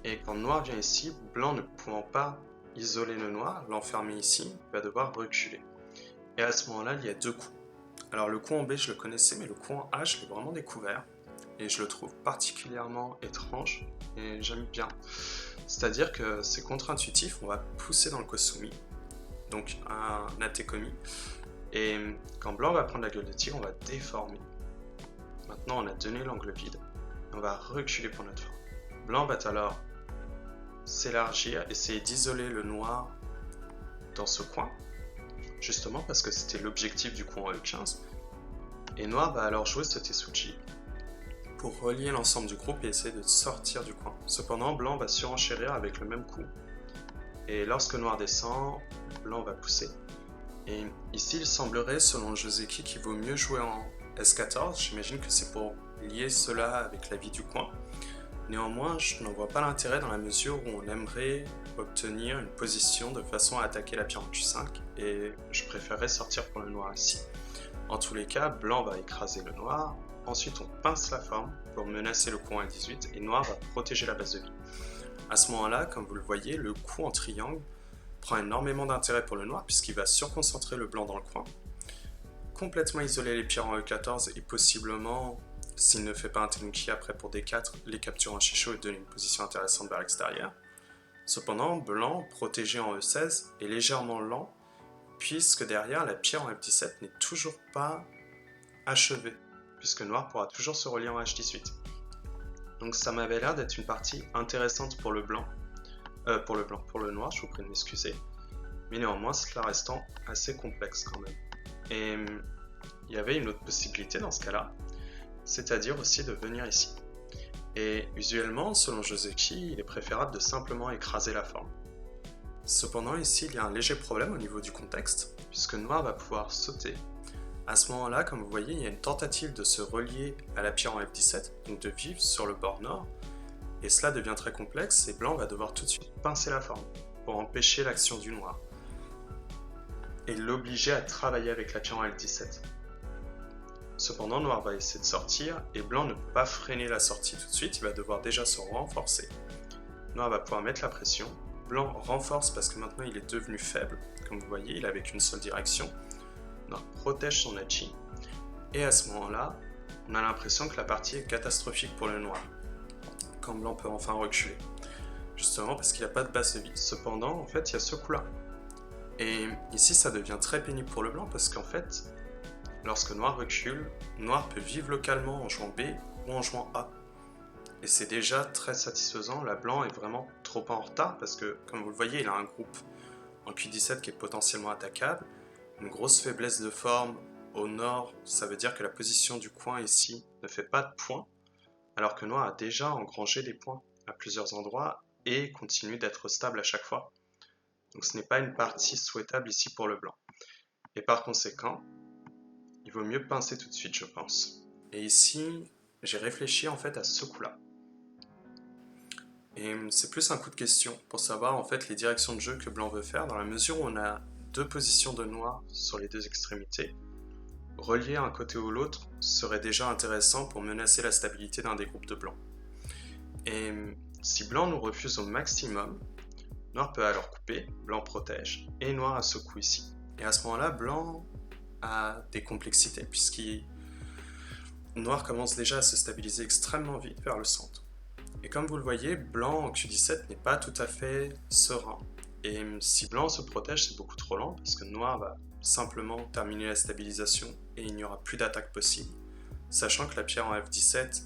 Et quand noir vient ici, blanc ne pouvant pas isoler le noir, l'enfermer ici, va devoir reculer. Et à ce moment-là, il y a deux coups. Alors le coup en B, je le connaissais, mais le coup en A, je l'ai vraiment découvert. Et je le trouve particulièrement étrange, et j'aime bien. C'est-à-dire que c'est contre-intuitif, on va pousser dans le Kosumi, donc un Atekomi, et quand blanc va prendre la gueule de tigre, on va déformer. Maintenant on a donné l'angle vide, on va reculer pour notre forme. Blanc va alors s'élargir, essayer d'isoler le noir dans ce coin, justement parce que c'était l'objectif du coup en E15, et noir va alors jouer ce Tetsuji pour relier l'ensemble du groupe et essayer de sortir du coin. Cependant, blanc va surenchérir avec le même coup. Et lorsque noir descend, blanc va pousser. Et ici, il semblerait, selon Joseki, qu'il vaut mieux jouer en S14. J'imagine que c'est pour lier cela avec la vie du coin. Néanmoins, je n'en vois pas l'intérêt dans la mesure où on aimerait obtenir une position de façon à attaquer la pierre en Q5. Et je préférerais sortir pour le noir ici. En tous les cas, blanc va écraser le noir. Ensuite, on pince la forme pour menacer le coup en L18 et noir va protéger la base de vie. À ce moment-là, comme vous le voyez, le coup en triangle prend énormément d'intérêt pour le noir puisqu'il va surconcentrer le blanc dans le coin, complètement isoler les pierres en E14 et possiblement, s'il ne fait pas un tenuki après pour D4, les capturer en Shisho et donner une position intéressante vers l'extérieur. Cependant, blanc, protégé en E16, est légèrement lent puisque derrière, la pierre en F17 n'est toujours pas achevée, puisque noir pourra toujours se relier en H18. Donc ça m'avait l'air d'être une partie intéressante pour le noir, je vous prie de m'excuser. Mais néanmoins, cela restant assez complexe quand même. Et il y avait une autre possibilité dans ce cas-là, c'est-à-dire aussi de venir ici. Et usuellement, selon Joseki, il est préférable de simplement écraser la forme. Cependant, ici, il y a un léger problème au niveau du contexte, puisque noir va pouvoir sauter. À ce moment-là, comme vous voyez, il y a une tentative de se relier à la pierre en F17, donc de vivre sur le bord nord, et cela devient très complexe, et blanc va devoir tout de suite pincer la forme, pour empêcher l'action du noir, et l'obliger à travailler avec la pierre en F17. Cependant, noir va essayer de sortir, et blanc ne peut pas freiner la sortie tout de suite, il va devoir déjà se renforcer. Noir va pouvoir mettre la pression, blanc renforce parce que maintenant il est devenu faible, comme vous voyez, il avait qu'une seule direction. Noir protège son Hachi, et à ce moment-là, on a l'impression que la partie est catastrophique pour le noir, quand blanc peut enfin reculer, justement parce qu'il n'a pas de base de vie. Cependant, en fait, il y a ce coup-là. Et ici, ça devient très pénible pour le blanc, parce qu'en fait, lorsque noir recule, noir peut vivre localement en jouant B ou en jouant A. Et c'est déjà très satisfaisant, la blanc est vraiment trop en retard, parce que, comme vous le voyez, il a un groupe en Q17 qui est potentiellement attaquable, une grosse faiblesse de forme au nord, ça veut dire que la position du coin ici ne fait pas de points, alors que noir a déjà engrangé des points à plusieurs endroits et continue d'être stable à chaque fois. Donc ce n'est pas une partie souhaitable ici pour le blanc. Et par conséquent, il vaut mieux pincer tout de suite, je pense. Et ici, j'ai réfléchi en fait à ce coup-là. Et c'est plus un coup de question pour savoir en fait les directions de jeu que blanc veut faire, dans la mesure où on a deux positions de noir sur les deux extrémités. Relier un côté ou l'autre serait déjà intéressant pour menacer la stabilité d'un des groupes de blanc. Et si blanc nous refuse au maximum, noir peut alors couper, blanc protège, et noir a ce coup ici. Et à ce moment-là, blanc a des complexités, puisqu'il noir commence déjà à se stabiliser extrêmement vite vers le centre. Et comme vous le voyez, blanc en Q17 n'est pas tout à fait serein. Et si blanc se protège, c'est beaucoup trop lent, parce que noir va simplement terminer la stabilisation et il n'y aura plus d'attaque possible. Sachant que la pierre en F17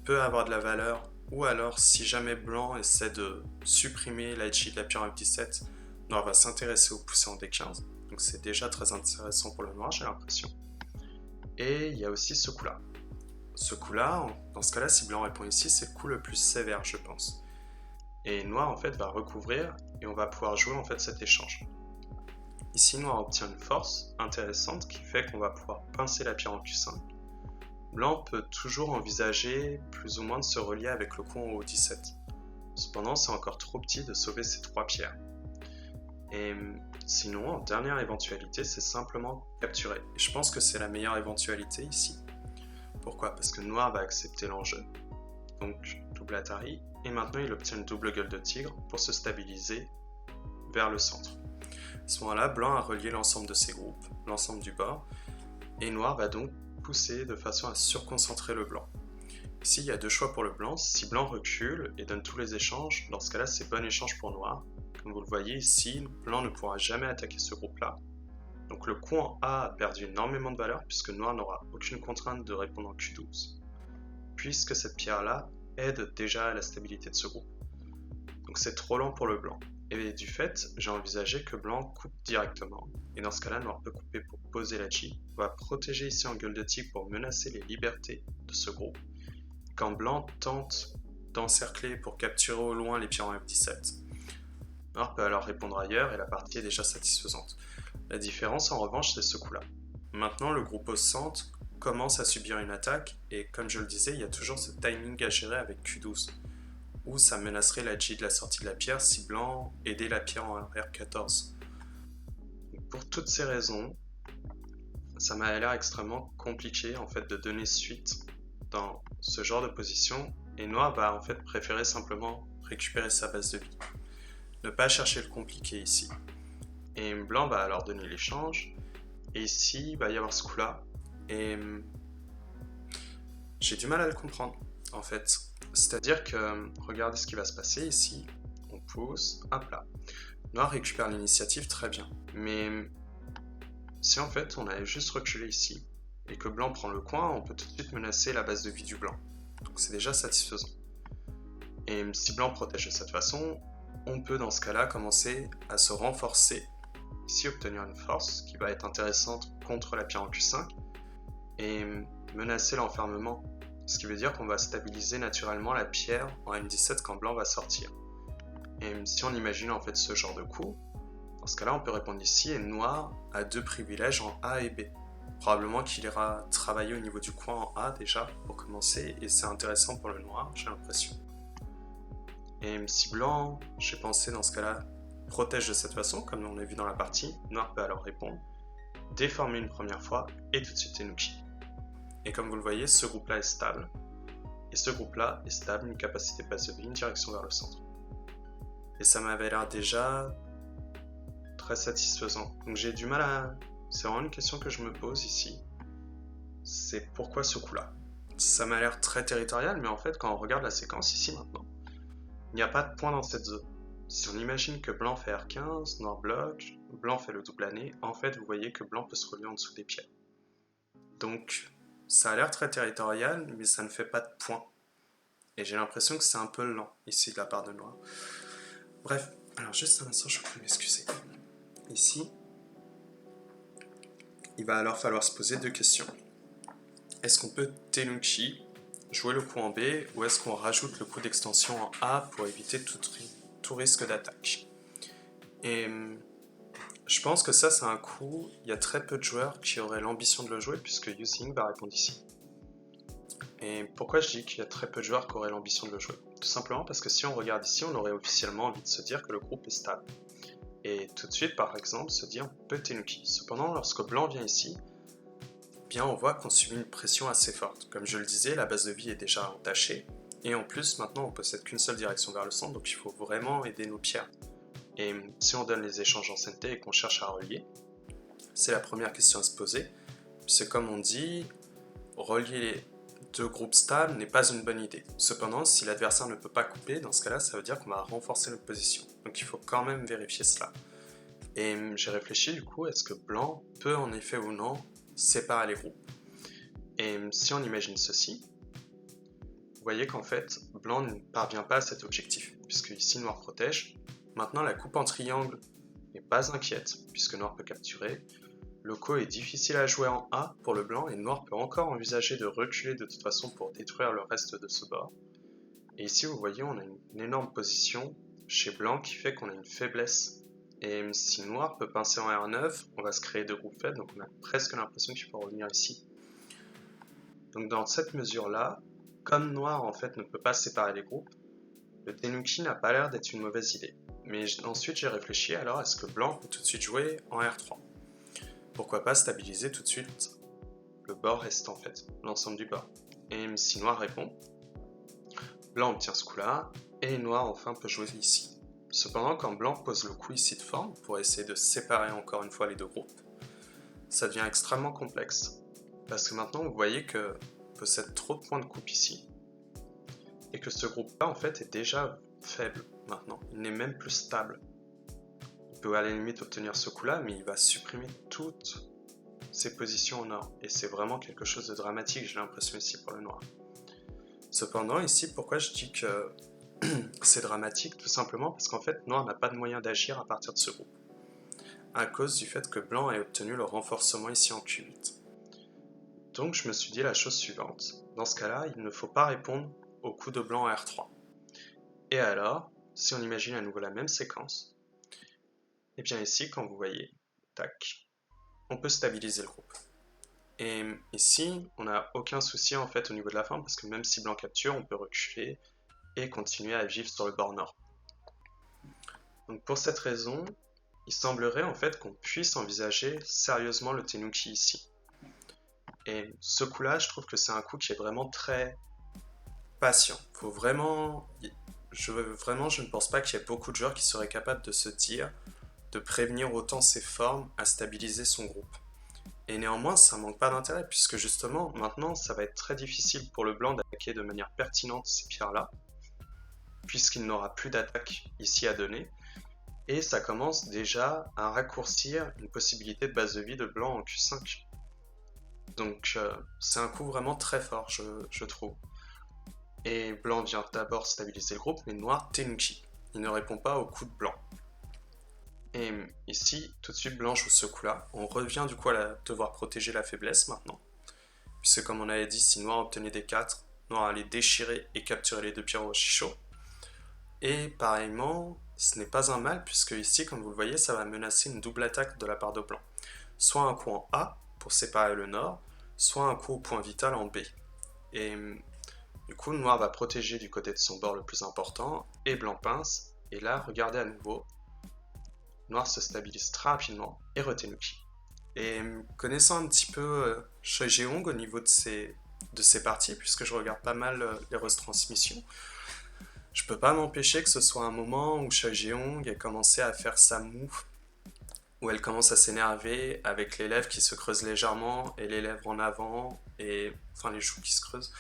peut avoir de la valeur, ou alors si jamais blanc essaie de supprimer l'Aichi de la pierre en F17, noir va s'intéresser au poussé en D15. Donc c'est déjà très intéressant pour le noir, j'ai l'impression. Et il y a aussi ce coup-là. Ce coup-là, dans ce cas-là, si blanc répond ici, c'est le coup le plus sévère, je pense. Et noir, en fait, va recouvrir et on va pouvoir jouer, en fait, cet échange. Ici, noir obtient une force intéressante qui fait qu'on va pouvoir pincer la pierre en Q5. Blanc peut toujours envisager plus ou moins de se relier avec le coup en haut 17. Cependant, c'est encore trop petit de sauver ces 3 pierres. Et sinon, en dernière éventualité, c'est simplement capturer. Et je pense que c'est la meilleure éventualité ici. Pourquoi? Parce que noir va accepter l'enjeu. Donc, double Atari. Et maintenant, il obtient une double gueule de tigre pour se stabiliser vers le centre. À ce moment-là, blanc a relié l'ensemble de ses groupes, l'ensemble du bord. Et noir va donc pousser de façon à surconcentrer le blanc. Ici, il y a 2 choix pour le blanc. Si blanc recule et donne tous les échanges, dans ce cas-là, c'est bon échange pour noir. Comme vous le voyez ici, blanc ne pourra jamais attaquer ce groupe-là. Donc le coup en A a perdu énormément de valeur puisque noir n'aura aucune contrainte de répondre en Q12. Puisque cette pierre-là aide déjà à la stabilité de ce groupe. Donc c'est trop lent pour le blanc. Et du fait, j'ai envisagé que blanc coupe directement. Et dans ce cas-là, noir peut couper pour poser la J. On va protéger ici en gueule de tigre pour menacer les libertés de ce groupe. Quand blanc tente d'encercler pour capturer au loin les pierres en F17. Noir peut alors répondre ailleurs et la partie est déjà satisfaisante. La différence en revanche c'est ce coup-là. Maintenant le groupe au centre commence à subir une attaque et comme je le disais il y a toujours ce timing à gérer avec Q12 où ça menacerait la J de la sortie de la pierre si blanc aidait la pierre en R14. Pour toutes ces raisons, ça m'a l'air extrêmement compliqué en fait de donner suite dans ce genre de position et noir va en fait préférer simplement récupérer sa base de vie. Ne pas chercher le compliqué ici. Et blanc va alors donner l'échange. Et ici, il va y avoir ce coup-là. Et j'ai du mal à le comprendre, en fait. C'est-à-dire que, regardez ce qui va se passer ici. On pousse, hop là. Noir récupère l'initiative, très bien. Mais si en fait on avait juste reculé ici, et que blanc prend le coin, on peut tout de suite menacer la base de vie du blanc. Donc c'est déjà satisfaisant. Et si blanc protège de cette façon, on peut dans ce cas-là commencer à se renforcer, ici obtenir une force qui va être intéressante contre la pierre en Q5 et menacer l'enfermement, ce qui veut dire qu'on va stabiliser naturellement la pierre en M17 quand blanc va sortir. Et si on imagine en fait ce genre de coup, dans ce cas-là on peut répondre ici et noir a 2 privilèges en A et B. Probablement qu'il ira travailler au niveau du coin en A déjà pour commencer et c'est intéressant pour le noir, j'ai l'impression. Et si blanc, j'ai pensé dans ce cas-là, protège de cette façon, comme on l'a vu dans la partie, noir peut alors répondre, déformer une première fois et tout de suite Tenuki. Et comme vous le voyez, ce groupe-là est stable. Et ce groupe-là est stable, une capacité de base de vie, une direction vers le centre. Et ça m'avait l'air déjà très satisfaisant. Donc j'ai du mal à... C'est vraiment une question que je me pose ici. C'est pourquoi ce coup-là? Ça m'a l'air très territorial, mais en fait, quand on regarde la séquence ici maintenant, il n'y a pas de point dans cette zone. Si on imagine que blanc fait R15, noir bloque, blanc fait le double année, en fait vous voyez que blanc peut se relier en dessous des pierres. Donc ça a l'air très territorial, mais ça ne fait pas de point. Et j'ai l'impression que c'est un peu lent ici de la part de noir. Bref, alors juste un instant, je peux m'excuser. Ici, il va alors falloir se poser 2 questions. Est-ce qu'on peut Tenuki, jouer le coup en B, ou est-ce qu'on rajoute le coup d'extension en A pour éviter tout risque d'attaque? Et je pense que ça c'est un coup, il y a très peu de joueurs qui auraient l'ambition de le jouer puisque Yusing va répondre ici. Et pourquoi je dis qu'il y a très peu de joueurs qui auraient l'ambition de le jouer? Tout simplement parce que si on regarde ici, on aurait officiellement envie de se dire que le groupe est stable. Et tout de suite par exemple se dire on peut Tenuki. Cependant lorsque blanc vient ici, bien on voit qu'on subit une pression assez forte. Comme je le disais, la base de vie est déjà entachée. Et en plus, maintenant, on possède qu'une seule direction vers le centre, donc il faut vraiment aider nos pierres. Et si on donne les échanges en CNT et qu'on cherche à relier, c'est la première question à se poser. C'est comme on dit, relier les 2 groupes stables n'est pas une bonne idée. Cependant, si l'adversaire ne peut pas couper, dans ce cas-là, ça veut dire qu'on va renforcer notre position. Donc il faut quand même vérifier cela. Et j'ai réfléchi du coup, est-ce que blanc peut en effet ou non séparer les groupes? Et si on imagine ceci, vous voyez qu'en fait, blanc ne parvient pas à cet objectif, puisque ici noir protège. Maintenant, la coupe en triangle n'est pas inquiète, puisque noir peut capturer. Le coup est difficile à jouer en A pour le blanc et noir peut encore envisager de reculer de toute façon pour détruire le reste de ce bord. Et ici vous voyez on a une énorme position chez blanc qui fait qu'on a une faiblesse. Et si noir peut pincer en R9, on va se créer deux groupes faibles, donc on a presque l'impression qu'il faut revenir ici. Donc dans cette mesure-là, comme noir en fait ne peut pas séparer les groupes, le tenuki n'a pas l'air d'être une mauvaise idée. Mais ensuite j'ai réfléchi alors est-ce que blanc peut tout de suite jouer en R3 ? Pourquoi pas stabiliser tout de suite le bord restant en fait, l'ensemble du bord. Et si noir répond, blanc obtient ce coup-là, et noir enfin peut jouer ici. Cependant, quand blanc pose le coup ici de forme, pour essayer de séparer encore une fois les deux groupes, ça devient extrêmement complexe. Parce que maintenant, vous voyez que possède trop de points de coupe ici, et que ce groupe-là, en fait, est déjà faible maintenant. Il n'est même plus stable. Il peut à la limite obtenir ce coup-là, mais il va supprimer toutes ses positions en or. Et c'est vraiment quelque chose de dramatique, j'ai l'impression ici pour le noir. Cependant, ici, pourquoi je dis que c'est dramatique? Tout simplement parce qu'en fait, noir n'a pas de moyen d'agir à partir de ce groupe. À cause du fait que blanc ait obtenu le renforcement ici en Q8. Donc je me suis dit la chose suivante. Dans ce cas-là, il ne faut pas répondre au coup de blanc à R3. Et alors, si on imagine à nouveau la même séquence, et bien ici, quand vous voyez, tac, on peut stabiliser le groupe. Et ici, on n'a aucun souci en fait au niveau de la forme, parce que même si blanc capture, on peut reculer et continuer à vivre sur le bord nord. Donc pour cette raison, il semblerait en fait qu'on puisse envisager sérieusement le tenuki ici. Et ce coup-là, je trouve que c'est un coup qui est vraiment très patient. Faut vraiment, je ne pense pas qu'il y ait beaucoup de joueurs qui seraient capables de se dire, de prévenir autant ses formes à stabiliser son groupe. Et néanmoins, ça manque pas d'intérêt, puisque justement, maintenant, ça va être très difficile pour le blanc d'attaquer de manière pertinente ces pierres-là, puisqu'il n'aura plus d'attaque ici à donner, et ça commence déjà à raccourcir une possibilité de base de vie de blanc en Q5. Donc c'est un coup vraiment très fort, je trouve. Et blanc vient d'abord stabiliser le groupe, mais noir tenuki. Il ne répond pas au coup de blanc. Et ici, tout de suite, blanc joue ce coup-là. On revient du coup à devoir protéger la faiblesse maintenant. Puisque comme on avait dit, si noir obtenait des 4, noir allait déchirer et capturer les deux pierres au chicho. Et pareillement, ce n'est pas un mal, puisque ici, comme vous le voyez, ça va menacer une double attaque de la part de blanc. Soit un coup en A, pour séparer le nord, soit un coup au point vital en B. Et du coup, noir va protéger du côté de son bord le plus important, et blanc pince. Et là, regardez à nouveau, noir se stabilise très rapidement et retenuki. Et connaissant un petit peu Choi Jae-hong au niveau de ses parties, puisque je regarde pas mal les retransmissions, je peux pas m'empêcher que ce soit un moment où Choi Jae-hong ait commencé à faire sa moue, où elle commence à s'énerver avec les lèvres qui se creusent légèrement et les lèvres en avant, et enfin les joues qui se creusent,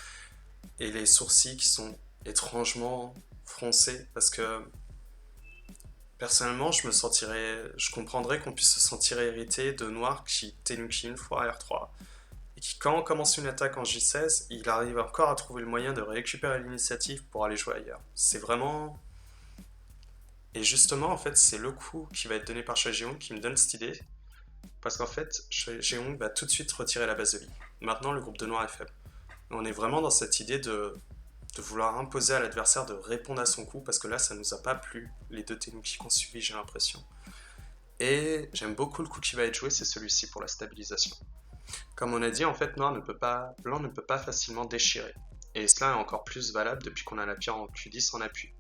et les sourcils qui sont étrangement froncés, parce que personnellement je comprendrais qu'on puisse se sentir irrité de noir qui tenuki une fois à R3, et qui quand on commence une attaque en J16, il arrive encore à trouver le moyen de récupérer l'initiative pour aller jouer ailleurs. C'est vraiment... Et justement, en fait, c'est le coup qui va être donné par Choi Jae-hong qui me donne cette idée, parce qu'en fait, Choi Jae-hong va tout de suite retirer la base de vie. Maintenant, le groupe de noir est faible. On est vraiment dans cette idée de vouloir imposer à l'adversaire de répondre à son coup, parce que là, ça nous a pas plu, les deux tenuki qu'on suivi, j'ai l'impression. Et j'aime beaucoup le coup qui va être joué, c'est celui-ci pour la stabilisation. Comme on a dit, en fait, blanc ne peut pas facilement déchirer. Et cela est encore plus valable depuis qu'on a la pierre en Q10 en appui,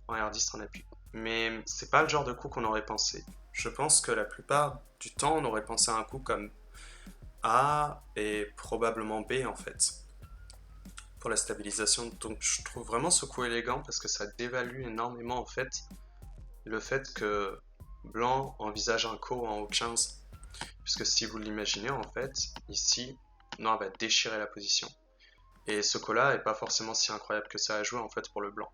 en R10 en appui. Mais c'est pas le genre de coup qu'on aurait pensé. Je pense que la plupart du temps, on aurait pensé à un coup comme A et probablement B en fait, pour la stabilisation. Donc je trouve vraiment ce coup élégant parce que ça dévalue énormément en fait le fait que blanc envisage un coup en haut 15. Puisque si vous l'imaginez en fait, ici, noir va déchirer la position. Et ce coup-là est pas forcément si incroyable que ça à jouer en fait pour le blanc.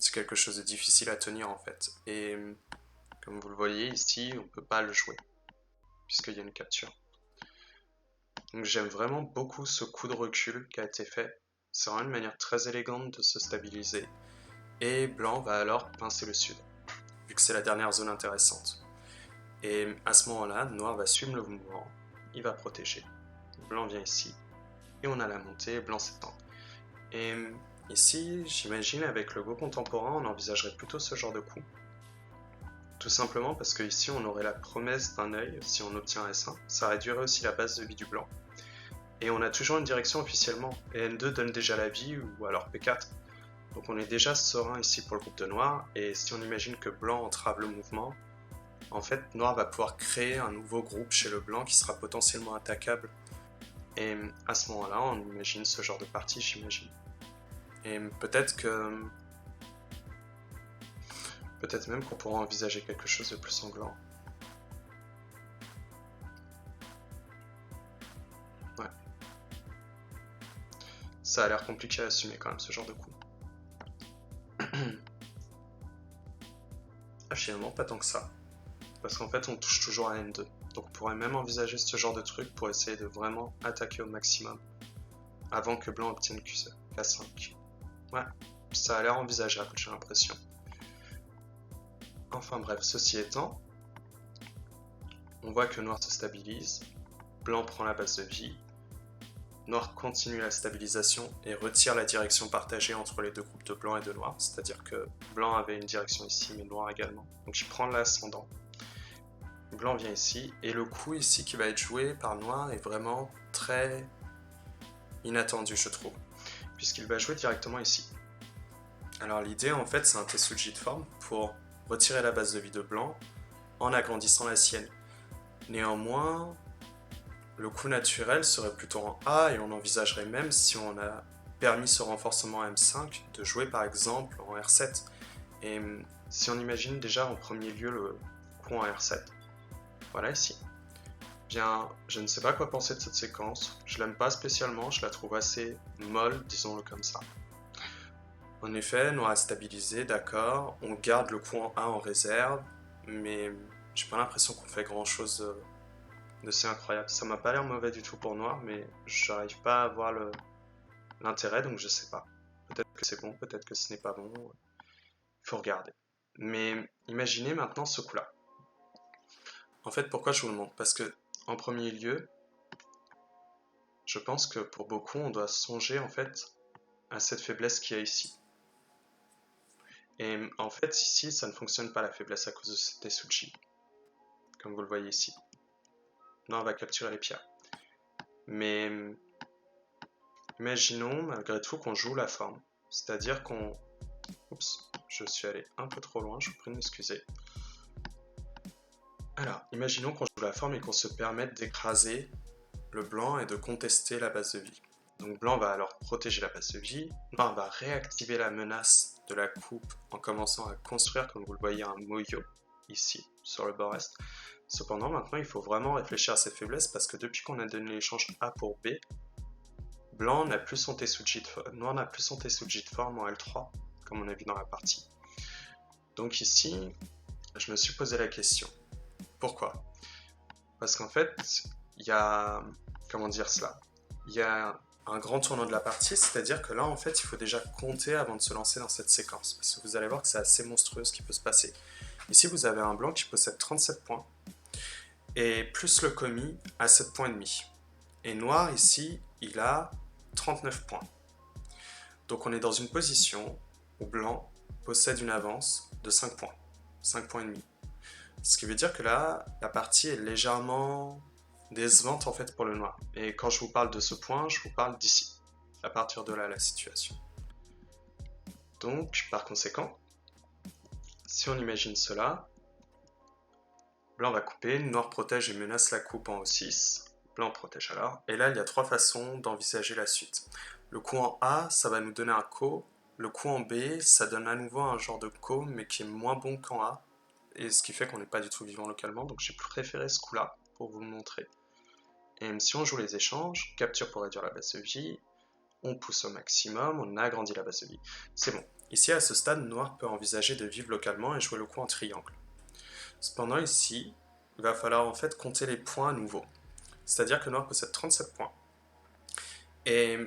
C'est quelque chose de difficile à tenir en fait. Et comme vous le voyez ici, on peut pas le jouer, puisqu'il y a une capture. Donc j'aime vraiment beaucoup ce coup de recul qui a été fait. C'est vraiment une manière très élégante de se stabiliser. Et blanc va alors pincer le sud, vu que c'est la dernière zone intéressante. Et à ce moment-là, noir va suivre le mouvement, il va protéger. Blanc vient ici, et on a la montée, blanc s'étend. Et ici, j'imagine, avec le Go contemporain, on envisagerait plutôt ce genre de coup. Tout simplement parce que ici, on aurait la promesse d'un œil si on obtient S1. Ça réduirait aussi la base de vie du blanc. Et on a toujours une direction officiellement. Et N2 donne déjà la vie, ou alors P4. Donc on est déjà serein ici pour le groupe de noir. Et si on imagine que blanc entrave le mouvement, en fait, noir va pouvoir créer un nouveau groupe chez le blanc qui sera potentiellement attaquable. Et à ce moment-là, on imagine ce genre de partie, j'imagine. Et peut-être même qu'on pourra envisager quelque chose de plus sanglant. Ouais. Ça a l'air compliqué à assumer quand même, ce genre de coup. Ah, finalement, pas tant que ça. Parce qu'en fait, on touche toujours à N2. Donc on pourrait même envisager ce genre de truc pour essayer de vraiment attaquer au maximum avant que blanc obtienne K5. Ouais, ça a l'air envisageable, j'ai l'impression. Enfin bref, ceci étant, on voit que noir se stabilise, blanc prend la base de vie, noir continue la stabilisation et retire la direction partagée entre les deux groupes de blanc et de noir, c'est-à-dire que blanc avait une direction ici, mais noir également. Donc il prend l'ascendant. Blanc vient ici, et le coup ici qui va être joué par noir est vraiment très inattendu, je trouve, puisqu'il va jouer directement ici. Alors l'idée, en fait, c'est un Tetsuji de forme pour retirer la base de vie de blanc en agrandissant la sienne. Néanmoins, le coup naturel serait plutôt en A, et on envisagerait même, si on a permis ce renforcement M5, de jouer par exemple en R7. Et si on imagine déjà en premier lieu le coup en R7, voilà ici. Bien, je ne sais pas quoi penser de cette séquence, je l'aime pas spécialement, je la trouve assez molle, disons-le comme ça. En effet, noir a stabilisé, d'accord, on garde le coup en A en réserve, mais j'ai pas l'impression qu'on fait grand chose de si incroyable. Ça m'a pas l'air mauvais du tout pour noir, mais j'arrive pas à voir l'intérêt, donc je sais pas. Peut-être que c'est bon, peut-être que ce n'est pas bon, il faut regarder. Mais imaginez maintenant ce coup-là. En fait, pourquoi je vous le montre? Parce que, en premier lieu, je pense que pour beaucoup, on doit songer en fait à cette faiblesse qu'il y a ici. Et en fait, ici, ça ne fonctionne pas la faiblesse à cause de cet Tetsuji, comme vous le voyez ici. Là, on va capturer les pierres. Mais imaginons malgré tout qu'on joue la forme, c'est-à-dire qu'on... Oups, je suis allé un peu trop loin, je vous prie de m'excuser. Alors, imaginons qu'on joue la forme et qu'on se permette d'écraser le blanc et de contester la base de vie. Donc blanc va alors protéger la base de vie, noir va réactiver la menace de la coupe en commençant à construire, comme vous le voyez, un moyo, ici, sur le bord est. Cependant, maintenant, il faut vraiment réfléchir à cette faiblesse parce que depuis qu'on a donné l'échange A pour B, blanc n'a plus son Tetsuji noir n'a plus son Tetsuji de forme en L3, comme on a vu dans la partie. Donc ici, je me suis posé la question. Pourquoi? Parce qu'en fait, il y a... Comment dire cela? Il y a un grand tournant de la partie, c'est-à-dire que là, en fait, il faut déjà compter avant de se lancer dans cette séquence. Parce que vous allez voir que c'est assez monstrueux ce qui peut se passer. Ici, vous avez un blanc qui possède 37 points, et plus le commis à 7 points et demi. Et noir, ici, il a 39 points. Donc on est dans une position où blanc possède une avance de 5 points. 5 points et demi. Ce qui veut dire que là, la partie est légèrement décevante en fait pour le noir. Et quand je vous parle de ce point, je vous parle d'ici. À partir de là, la situation. Donc, par conséquent, si on imagine cela, blanc va couper, noir protège et menace la coupe en O6. Blanc protège alors. Et là, il y a trois façons d'envisager la suite. Le coup en A, ça va nous donner un ko. Le coup en B, ça donne à nouveau un genre de ko, mais qui est moins bon qu'en A. Et ce qui fait qu'on n'est pas du tout vivant localement. Donc j'ai préféré ce coup-là pour vous le montrer. Et si on joue les échanges, capture pour réduire la base de vie, on pousse au maximum, on agrandit la base de vie. C'est bon. Ici, à ce stade, noir peut envisager de vivre localement et jouer le coup en triangle. Cependant, ici, il va falloir en fait compter les points à nouveau. C'est-à-dire que noir possède 37 points. Et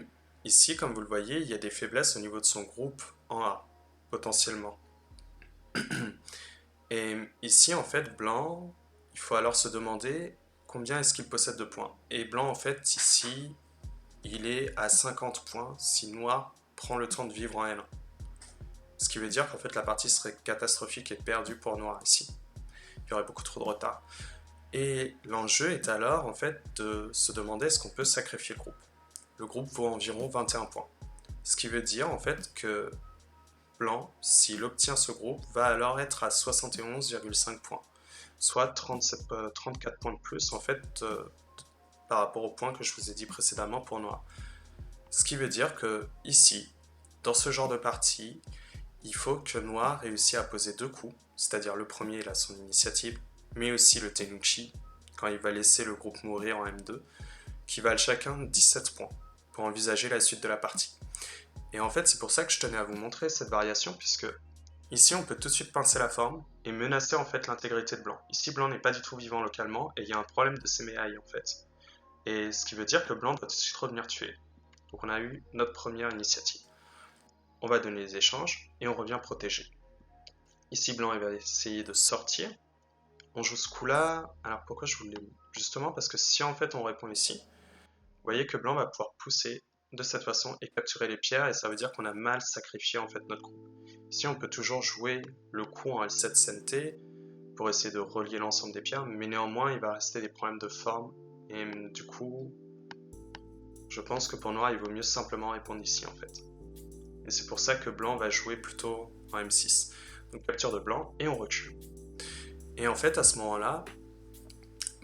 ici, comme vous le voyez, il y a des faiblesses au niveau de son groupe en A, potentiellement. Et ici, en fait, blanc, il faut alors se demander combien est-ce qu'il possède de points. Et blanc, en fait, ici, il est à 50 points si noir prend le temps de vivre en L1. Ce qui veut dire qu'en fait, la partie serait catastrophique et perdue pour noir ici. Il y aurait beaucoup trop de retard. Et l'enjeu est alors, en fait, de se demander est-ce qu'on peut sacrifier le groupe. Le groupe vaut environ 21 points. Ce qui veut dire, en fait, que blanc, s'il obtient ce groupe, va alors être à 71,5 points. Soit 34 points de plus, en fait, par rapport aux points que je vous ai dit précédemment pour noir. Ce qui veut dire que, ici, dans ce genre de partie, il faut que noir réussisse à poser 2 coups, c'est-à-dire le premier, il a son initiative, mais aussi le Tenuchi, quand il va laisser le groupe mourir en M2, qui valent chacun 17 points, pour envisager la suite de la partie. Et en fait, c'est pour ça que je tenais à vous montrer cette variation, puisque ici, on peut tout de suite pincer la forme et menacer en fait l'intégrité de blanc. Ici, blanc n'est pas du tout vivant localement, et il y a un problème de séméaille en fait. Et ce qui veut dire que blanc doit tout de suite revenir tuer. Donc on a eu notre première initiative. On va donner les échanges, et on revient protéger. Ici, blanc, il va essayer de sortir. On joue ce coup-là. Alors pourquoi je vous l'ai mis? Justement parce que si en fait on répond ici, vous voyez que blanc va pouvoir pousser de cette façon et capturer les pierres, et ça veut dire qu'on a mal sacrifié en fait notre groupe. Ici on peut toujours jouer le coup en L7 CNT pour essayer de relier l'ensemble des pierres, mais néanmoins il va rester des problèmes de forme, et du coup je pense que pour noir il vaut mieux simplement répondre ici en fait. Et c'est pour ça que blanc va jouer plutôt en M6. Donc capture de blanc et on recule. Et en fait à ce moment-là,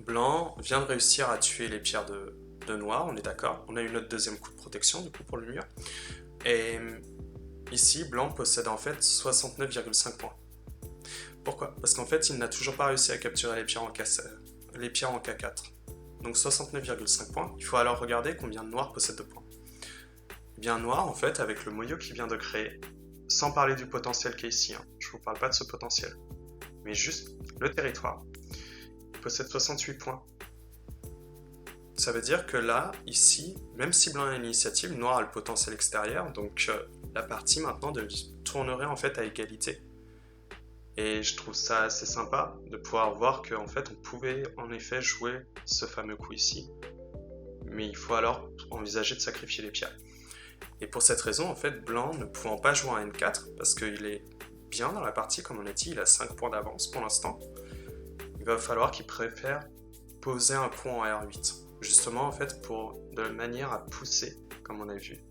blanc vient de réussir à tuer les pierres de noir, on est d'accord. On a eu notre deuxième coup de protection du coup pour le mur. Et ici, blanc possède en fait 69,5 points. Pourquoi? Parce qu'en fait, il n'a toujours pas réussi à capturer les pierres en K4. Donc 69,5 points. Il faut alors regarder combien de noir possède de points. Eh bien, noir, en fait, avec le moyo qu'il vient de créer, sans parler du potentiel qui est ici, je ne vous parle pas de ce potentiel, mais juste le territoire, il possède 68 points. Ça veut dire que là, ici, même si blanc a l'initiative, noir a le potentiel extérieur, donc la partie maintenant tournerait en fait à égalité. Et je trouve ça assez sympa de pouvoir voir qu'en fait on pouvait en effet jouer ce fameux coup ici, mais il faut alors envisager de sacrifier les pierres. Et pour cette raison, en fait, blanc ne pouvant pas jouer en N4, parce qu'il est bien dans la partie, comme on a dit, il a 5 points d'avance pour l'instant, il va falloir qu'il préfère poser un coup en R8. Justement en fait de manière à pousser comme on a vu,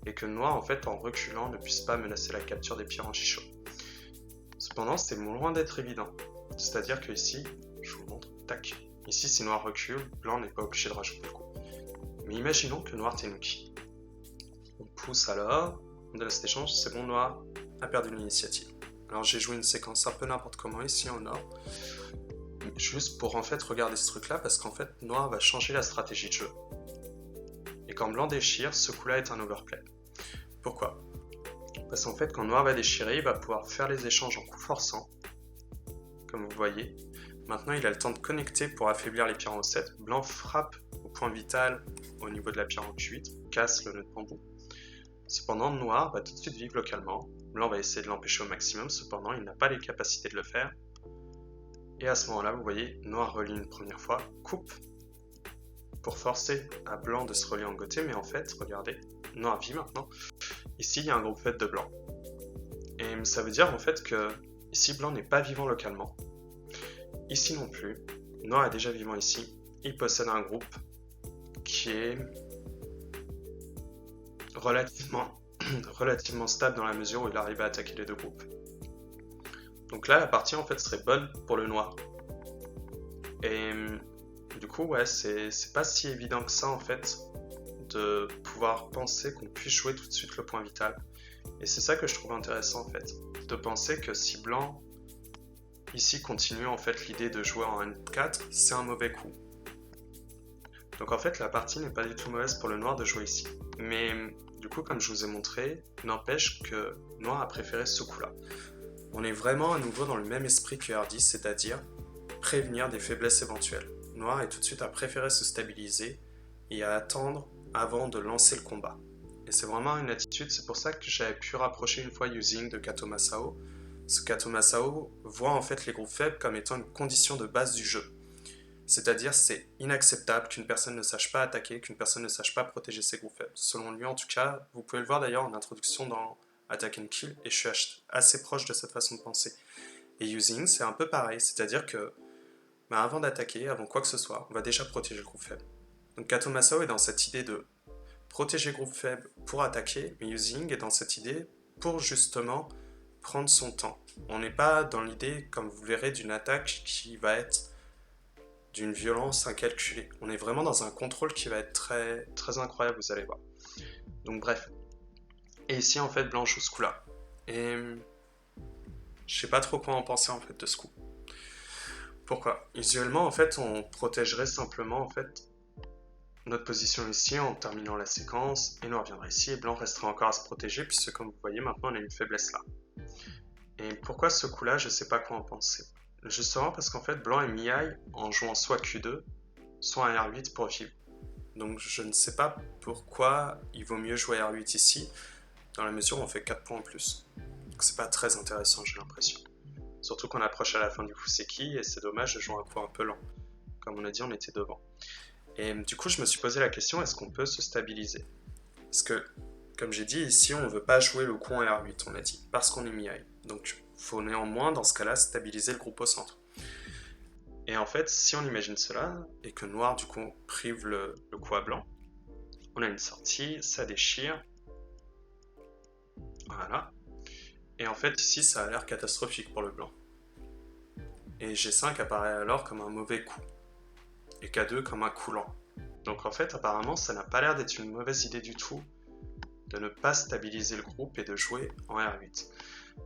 et que noir en fait en reculant ne puisse pas menacer la capture des pierres en chichot. Cependant c'est loin d'être évident, c'est à dire que ici, je vous montre, tac, ici si noir recule, blanc n'est pas obligé de rajouter le coup. Mais imaginons que noir Tenuki. On pousse alors, on donne cet échange, c'est bon, noir a perdu l'initiative. Alors j'ai joué une séquence un peu n'importe comment ici en or, juste pour en fait regarder ce truc là, parce qu'en fait noir va changer la stratégie de jeu. Et quand blanc déchire, ce coup là est un overplay. Pourquoi? Parce qu'en fait quand noir va déchirer, il va pouvoir faire les échanges en coup forçant, comme vous voyez. Maintenant il a le temps de connecter pour affaiblir les pierres en O7, blanc frappe au point vital au niveau de la pierre en Q8, casse le nœud de bambou. Cependant noir va tout de suite vivre localement, blanc va essayer de l'empêcher au maximum, cependant il n'a pas les capacités de le faire. Et à ce moment-là, vous voyez, noir relie une première fois, coupe, pour forcer à blanc de se relier en goté, mais en fait, regardez, noir vit maintenant. Ici, il y a un groupe fait de blanc. Et ça veut dire en fait que ici, blanc n'est pas vivant localement. Ici non plus. Noir est déjà vivant ici. Il possède un groupe qui est relativement stable dans la mesure où il arrive à attaquer les deux groupes. Donc là, la partie en fait serait bonne pour le noir. Et du coup, ouais, c'est pas si évident que ça en fait de pouvoir penser qu'on puisse jouer tout de suite le point vital. Et c'est ça que je trouve intéressant en fait, de penser que si blanc ici continue en fait l'idée de jouer en N4, c'est un mauvais coup. Donc en fait, la partie n'est pas du tout mauvaise pour le noir de jouer ici. Mais du coup, comme je vous ai montré, n'empêche que noir a préféré ce coup-là. On est vraiment à nouveau dans le même esprit que R10, c'est-à-dire prévenir des faiblesses éventuelles. Noir est tout de suite à préférer se stabiliser et à attendre avant de lancer le combat. Et c'est vraiment une attitude, c'est pour ça que j'avais pu rapprocher une fois Using de Kato Masao, Sukato Masao voit en fait les groupes faibles comme étant une condition de base du jeu. C'est-à-dire, c'est inacceptable qu'une personne ne sache pas attaquer, qu'une personne ne sache pas protéger ses groupes faibles. Selon lui, en tout cas, vous pouvez le voir d'ailleurs en introduction dans Attack and Kill, et je suis assez proche de cette façon de penser. Et Using, c'est un peu pareil, c'est-à-dire que avant d'attaquer, avant quoi que ce soit, on va déjà protéger le groupe faible. Donc Kato Masao est dans cette idée de protéger le groupe faible pour attaquer, mais Using est dans cette idée pour justement prendre son temps. On n'est pas dans l'idée, comme vous le verrez, d'une attaque qui va être d'une violence incalculée. On est vraiment dans un contrôle qui va être très, très incroyable, vous allez voir. Donc bref. Et ici, en fait, Blanc joue ce coup-là. Et je sais pas trop quoi en penser, en fait, de ce coup. Pourquoi? Usuellement, en fait, on protégerait simplement, en fait, notre position ici en terminant la séquence, et Noir viendrait ici, et Blanc resterait encore à se protéger, puisque comme vous voyez, maintenant, on a une faiblesse là. Et pourquoi ce coup-là, je sais pas quoi en penser. Justement parce qu'en fait, Blanc est mi-high en jouant soit Q2, soit un R8 pour vivre. Donc je ne sais pas pourquoi il vaut mieux jouer R8 ici, dans la mesure où on fait 4 points en plus. Donc c'est pas très intéressant, j'ai l'impression. Surtout qu'on approche à la fin du Fuseki, et c'est dommage de jouer un coup un peu lent. Comme on a dit, on était devant. Et du coup, je me suis posé la question, est-ce qu'on peut se stabiliser? Parce que, comme j'ai dit, ici, on ne veut pas jouer le coup en R8, on a dit, parce qu'on est mi-high. Donc, il faut néanmoins, dans ce cas-là, stabiliser le groupe au centre. Et en fait, si on imagine cela, et que Noir, du coup, prive le coup à Blanc, on a une sortie, ça déchire. Voilà. Et en fait, ici, ça a l'air catastrophique pour le Blanc. Et G5 apparaît alors comme un mauvais coup. Et K2 comme un coup lent. Donc en fait, apparemment, ça n'a pas l'air d'être une mauvaise idée du tout de ne pas stabiliser le groupe et de jouer en R8.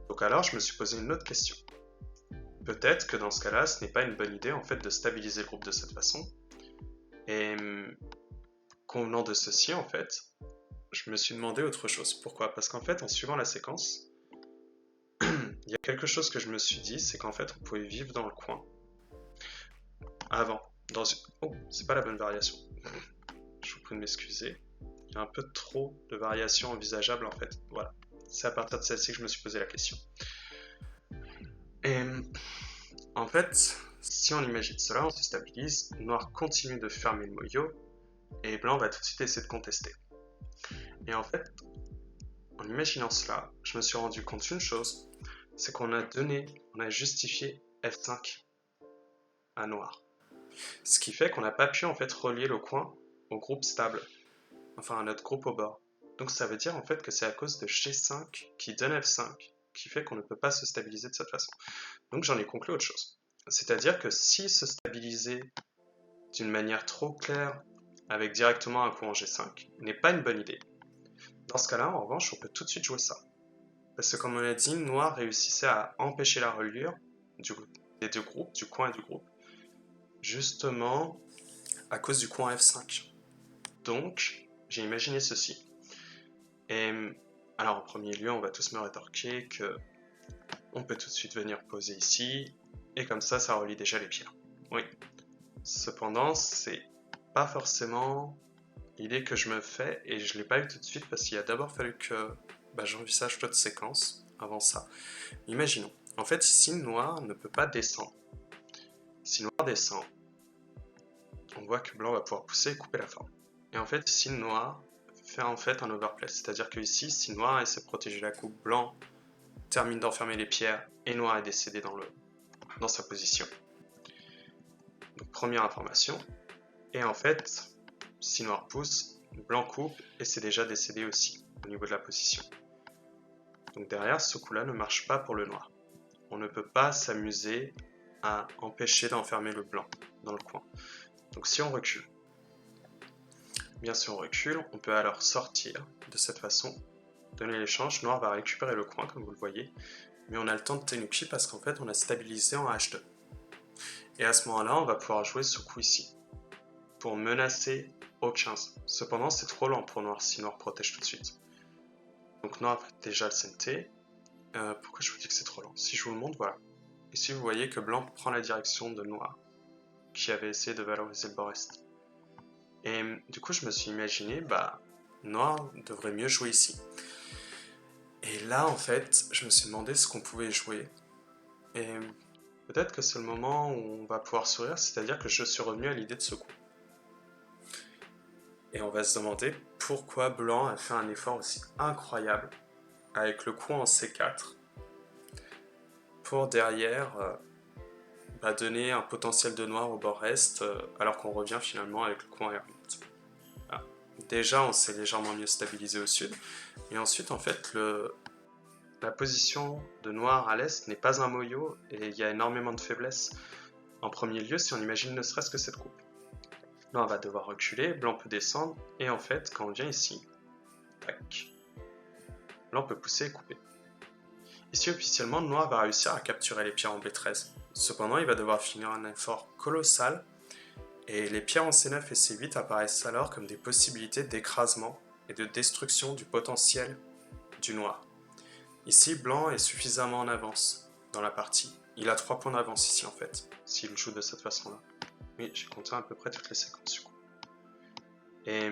Donc alors, je me suis posé une autre question. Peut-être que dans ce cas-là, ce n'est pas une bonne idée en fait de stabiliser le groupe de cette façon. Et convenant de ceci, en fait, je me suis demandé autre chose. Pourquoi? Parce qu'en fait, en suivant la séquence, il y a quelque chose que je me suis dit, c'est qu'en fait, on pouvait vivre dans le coin. Avant. Oh, c'est pas la bonne variation. Je vous prie de m'excuser. Il y a un peu trop de variations envisageables, en fait. Voilà. C'est à partir de celle-ci que je me suis posé la question. Et en fait, si on imagine cela, on se stabilise, Noir continue de fermer le moyo, et Blanc va tout de suite essayer de contester. Et en fait, en imaginant cela, je me suis rendu compte d'une chose, c'est qu'on a justifié F5 à Noir. Ce qui fait qu'on n'a pas pu en fait relier le coin au groupe stable, enfin à notre groupe au bord. Donc ça veut dire en fait que c'est à cause de G5 qui donne F5 qui fait qu'on ne peut pas se stabiliser de cette façon. Donc j'en ai conclu autre chose. C'est-à-dire que si se stabiliser d'une manière trop claire avec directement un coup en G5 n'est pas une bonne idée. Dans ce cas-là, en revanche, on peut tout de suite jouer ça. Parce que comme on l'a dit, Noir réussissait à empêcher la reliure des deux groupes, du coin et du groupe, justement à cause du coin F5. Donc, j'ai imaginé ceci. Et alors, en premier lieu, on va tous me rétorquer que on peut tout de suite venir poser ici, et comme ça relie déjà les pierres. Oui. Cependant, c'est pas forcément l'idée que je me fais, et je l'ai pas eu tout de suite parce qu'il a d'abord fallu que j'envisage d'autres séquences avant ça. Imaginons. En fait, ici, Noir ne peut pas descendre. Si Noir descend, on voit que Blanc va pouvoir pousser et couper la forme. Et en fait, ici, Noir fait en fait un overplay. C'est-à-dire que ici, si Noir essaie de protéger la coupe, Blanc termine d'enfermer les pierres et Noir est décédé dans sa position. Donc, première information. Et en fait, si Noir pousse, Blanc coupe et c'est déjà décédé aussi au niveau de la position. Donc derrière, ce coup-là ne marche pas pour le Noir. On ne peut pas s'amuser à empêcher d'enfermer le Blanc dans le coin. Donc si on recule, bien si on recule, on peut alors sortir de cette façon, donner l'échange, Noir va récupérer le coin comme vous le voyez, mais on a le temps de Tenuki parce qu'en fait on a stabilisé en H2. Et à ce moment-là, on va pouvoir jouer ce coup ici, pour menacer au 15. Cependant, c'est trop lent pour Noir si Noir protège tout de suite. Donc Noir a déjà le CNT. Pourquoi je vous dis que c'est trop lent? Si je vous le montre, voilà. Ici, vous voyez que Blanc prend la direction de Noir, qui avait essayé de valoriser le bord est. Et du coup, je me suis imaginé, Noir devrait mieux jouer ici. Et là, en fait, je me suis demandé ce qu'on pouvait jouer. Et peut-être que c'est le moment où on va pouvoir sourire, c'est-à-dire que je suis revenu à l'idée de ce coup. Et on va se demander pourquoi Blanc a fait un effort aussi incroyable avec le coup en C4 pour derrière donner un potentiel de noir au bord est alors qu'on revient finalement avec le coup en R8. Voilà. Déjà, on s'est légèrement mieux stabilisé au sud. Et ensuite, en fait, la position de noir à l'est n'est pas un moyo et il y a énormément de faiblesses. En premier lieu, si on imagine ne serait-ce que cette coupe. Là, on va devoir reculer, blanc peut descendre, et en fait, quand on vient ici, tac, blanc peut pousser et couper. Ici, officiellement, noir va réussir à capturer les pierres en B13. Cependant, il va devoir finir un effort colossal, et les pierres en C9 et C8 apparaissent alors comme des possibilités d'écrasement et de destruction du potentiel du noir. Ici, blanc est suffisamment en avance dans la partie. Il a 3 points d'avance ici, en fait, s'il joue de cette façon-là. Oui, j'ai compté à peu près toutes les séquences du coup. Et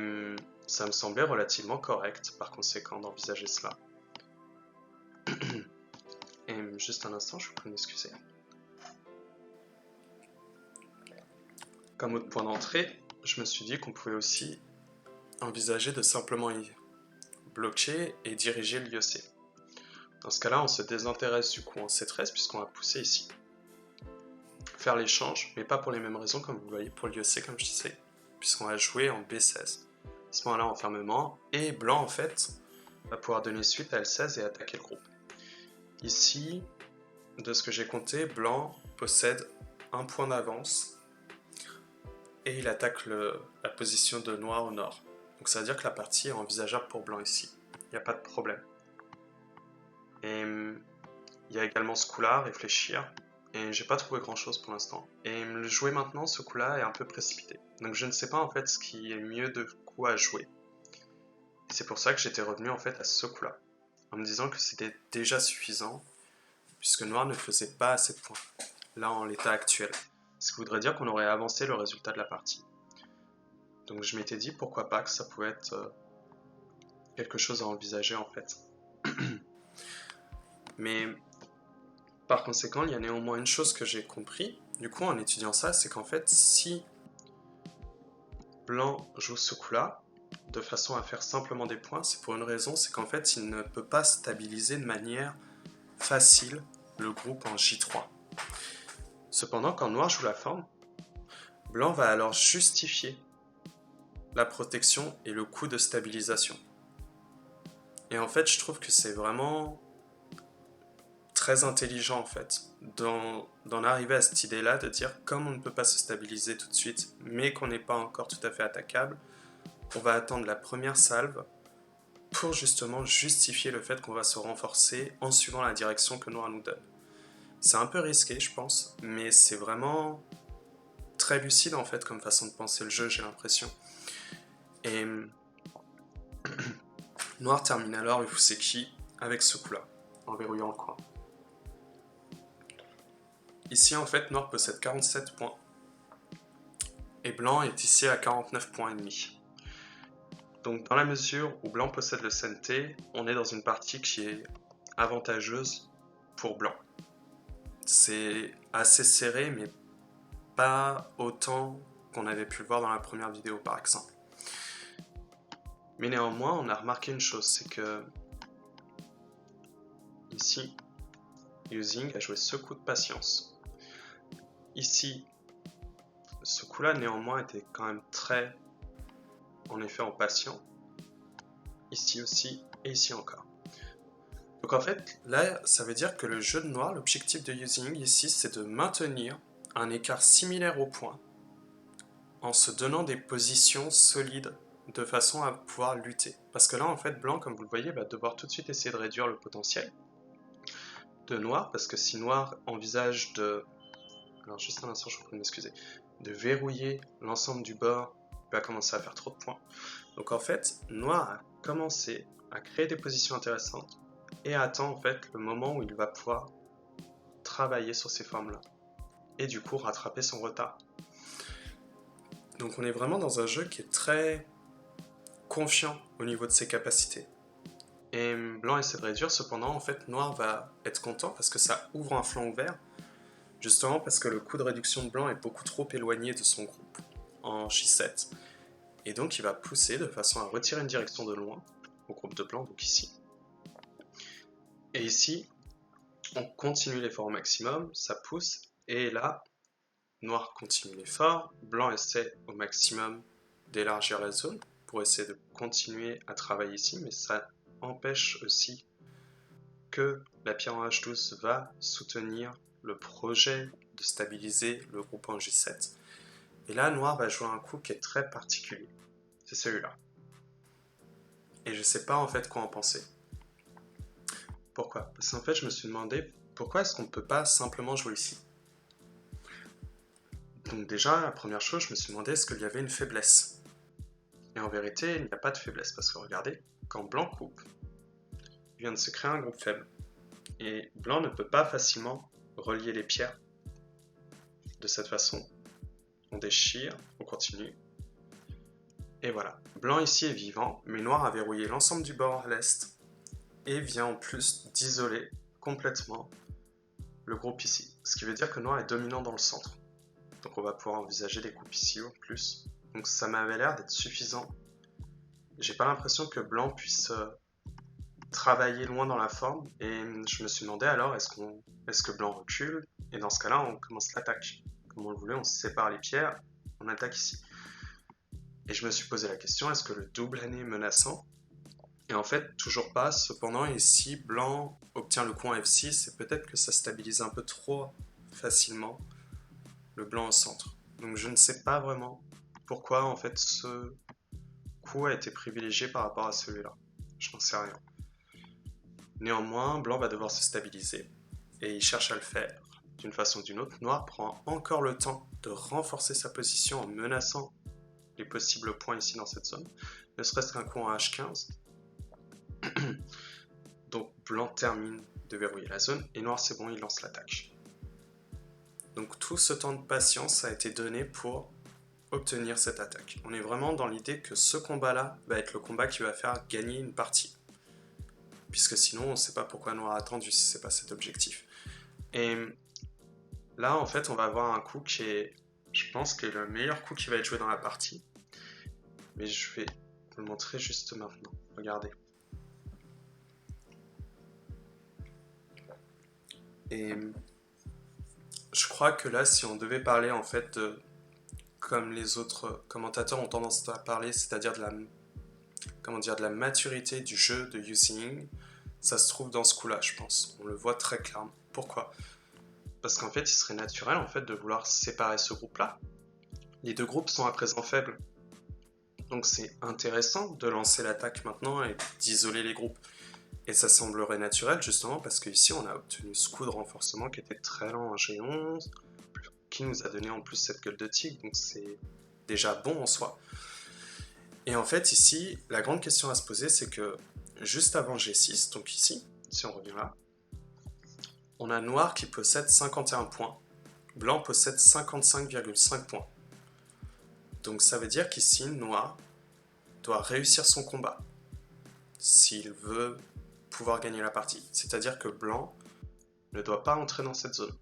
ça me semblait relativement correct, par conséquent, d'envisager cela. Et juste un instant, je vous prie m'excuser. Comme autre point d'entrée, je me suis dit qu'on pouvait aussi envisager de simplement y bloquer et diriger l'IEC. Dans ce cas-là, on se désintéresse du coup en C13 puisqu'on va pousser ici. Faire l'échange, mais pas pour les mêmes raisons comme vous le voyez pour l'IEC comme je disais, puisqu'on va jouer en B16. À ce moment-là, enfermement, et blanc en fait va pouvoir donner suite à L16 et attaquer le groupe. Ici, de ce que j'ai compté, blanc possède un point d'avance et il attaque la position de noir au nord. Donc ça veut dire que la partie est envisageable pour blanc ici. Il n'y a pas de problème. Et il y a également ce coup-là, réfléchir. Et j'ai pas trouvé grand chose pour l'instant. Et le jouer maintenant, ce coup-là est un peu précipité. Donc je ne sais pas en fait ce qui est mieux de coup à jouer. Et c'est pour ça que j'étais revenu en fait à ce coup-là. En me disant que c'était déjà suffisant, puisque noir ne faisait pas assez de points. Là en l'état actuel. Ce qui voudrait dire qu'on aurait avancé le résultat de la partie. Donc je m'étais dit pourquoi pas que ça pouvait être quelque chose à envisager en fait. Mais par conséquent, il y a néanmoins une chose que j'ai compris, du coup en étudiant ça, c'est qu'en fait si blanc joue ce coup-là, de façon à faire simplement des points, c'est pour une raison, c'est qu'en fait il ne peut pas stabiliser de manière facile le groupe en J3. Cependant, quand noir joue la forme, blanc va alors justifier la protection et le coup de stabilisation. Et en fait, je trouve que c'est vraiment très intelligent en fait d'en arriver à cette idée-là, de dire comme on ne peut pas se stabiliser tout de suite, mais qu'on n'est pas encore tout à fait attaquable, on va attendre la première salve pour justement justifier le fait qu'on va se renforcer en suivant la direction que noir nous donne. C'est un peu risqué, je pense, mais c'est vraiment très lucide en fait comme façon de penser le jeu, j'ai l'impression. Et noir termine alors le Fuseki avec ce coup-là, en verrouillant le coin. Ici en fait, noir possède 47 points, et blanc est ici à 49 points et demi. Donc dans la mesure où blanc possède le CNT, on est dans une partie qui est avantageuse pour blanc. C'est assez serré, mais pas autant qu'on avait pu le voir dans la première vidéo par exemple. Mais néanmoins, on a remarqué une chose, c'est que ici, Using a joué ce coup de patience. Ici, ce coup-là néanmoins était quand même très, en effet, en patient. Ici aussi, et ici encore. Donc en fait, là, ça veut dire que le jeu de noir, l'objectif de Using ici, c'est de maintenir un écart similaire au point, en se donnant des positions solides, de façon à pouvoir lutter. Parce que là, en fait, blanc, comme vous le voyez, va devoir tout de suite essayer de réduire le potentiel de noir, parce que si noir envisage de... Alors juste un instant, je vous prie de m'excuser. De verrouiller l'ensemble du bord, il va commencer à faire trop de points. Donc en fait, noir a commencé à créer des positions intéressantes et attend en fait le moment où il va pouvoir travailler sur ces formes-là et du coup rattraper son retard. Donc on est vraiment dans un jeu qui est très confiant au niveau de ses capacités. Et blanc essaie de réduire, cependant, en fait, noir va être content parce que ça ouvre un flanc ouvert, justement parce que le coût de réduction de blanc est beaucoup trop éloigné de son groupe en J7. Et donc il va pousser de façon à retirer une direction de loin au groupe de blanc, donc ici. Et ici, on continue l'effort au maximum, ça pousse, et là, noir continue l'effort, blanc essaie au maximum d'élargir la zone pour essayer de continuer à travailler ici, mais ça empêche aussi que la pierre en H12 va soutenir le projet de stabiliser le groupe en J7. Et là, noir va jouer un coup qui est très particulier. C'est celui-là. Et je sais pas en fait quoi en penser. Pourquoi? Parce qu'en fait, je me suis demandé pourquoi est-ce qu'on ne peut pas simplement jouer ici? Donc déjà, la première chose, je me suis demandé est-ce qu'il y avait une faiblesse? Et en vérité, il n'y a pas de faiblesse parce que regardez, quand blanc coupe, il vient de se créer un groupe faible. Et blanc ne peut pas facilement relier les pierres de cette façon. On déchire, on continue. Et voilà. Blanc ici est vivant, mais noir a verrouillé l'ensemble du bord à l'est et vient en plus d'isoler complètement le groupe ici. Ce qui veut dire que noir est dominant dans le centre. Donc on va pouvoir envisager des coupes ici en plus. Donc ça m'avait l'air d'être suffisant. J'ai pas l'impression que blanc puisse travailler loin dans la forme. Et je me suis demandé alors, est-ce que blanc recule? Et dans ce cas-là, on commence l'attaque. Comme on le voulait, on sépare les pierres, on attaque ici. Et je me suis posé la question, est-ce que le double année est menaçant? Et en fait, toujours pas. Cependant, ici, blanc obtient le coup en F6 et peut-être que ça stabilise un peu trop facilement le blanc au centre. Donc je ne sais pas vraiment pourquoi en fait ce coup a été privilégié par rapport à celui-là. Je n'en sais rien. Néanmoins, blanc va devoir se stabiliser et il cherche à le faire d'une façon ou d'une autre. Noir prend encore le temps de renforcer sa position en menaçant les possibles points ici dans cette zone, ne serait-ce qu'un coup en H15. Donc blanc termine de verrouiller la zone et noir c'est bon, il lance l'attaque. Donc tout ce temps de patience a été donné pour obtenir cette attaque. On est vraiment dans l'idée que ce combat-là va être le combat qui va faire gagner une partie. Puisque sinon on ne sait pas pourquoi noir a attendu si c'est pas cet objectif. Et là en fait on va avoir un coup qui est, je pense, que le meilleur coup qui va être joué dans la partie. Mais je vais vous le montrer juste maintenant. Regardez. Et je crois que là, si on devait parler en fait comme les autres commentateurs ont tendance à parler, c'est-à-dire de la maturité du jeu de Yu Xing, ça se trouve dans ce coup-là, je pense. On le voit très clairement. Pourquoi? Parce qu'en fait, il serait naturel en fait de vouloir séparer ce groupe-là. Les deux groupes sont à présent faibles. Donc c'est intéressant de lancer l'attaque maintenant et d'isoler les groupes. Et ça semblerait naturel justement parce qu'ici on a obtenu ce coup de renforcement qui était très lent en G11, qui nous a donné en plus cette gueule de tigre, donc c'est déjà bon en soi. Et en fait ici, la grande question à se poser c'est que juste avant G6, donc ici, si on revient là, on a noir qui possède 51 points, blanc possède 55,5 points. Donc ça veut dire qu'ici, noir doit réussir son combat s'il veut pouvoir gagner la partie. C'est-à-dire que blanc ne doit pas entrer dans cette zone.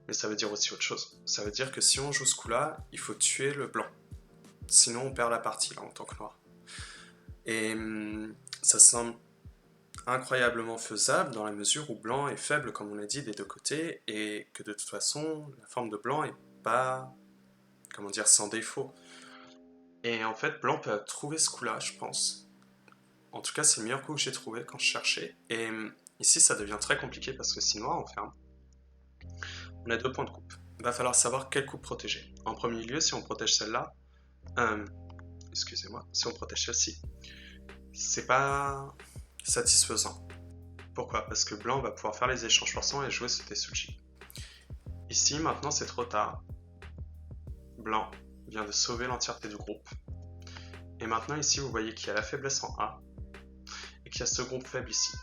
Mais ça veut dire aussi autre chose. Ça veut dire que si on joue ce coup-là, il faut tuer le blanc. Sinon on perd la partie là en tant que noir. Et ça semble incroyablement faisable dans la mesure où blanc est faible comme on l'a dit des deux côtés et que de toute façon la forme de blanc est pas, comment dire, sans défaut. Et en fait blanc peut trouver ce coup-là je pense. En tout cas c'est le meilleur coup que j'ai trouvé quand je cherchais. Et ici ça devient très compliqué parce que si noir on ferme, on a 2 points de coupe. Il va falloir savoir quelle coupe protéger. En premier lieu si on protège celle-là, excusez-moi, si on protège celle-ci, c'est pas satisfaisant. Pourquoi? Parce que blanc va pouvoir faire les échanges forçants et jouer ce Tetsuji. Ici, maintenant, c'est trop tard. Blanc vient de sauver l'entièreté du groupe. Et maintenant, ici, vous voyez qu'il y a la faiblesse en A et qu'il y a ce groupe faible ici.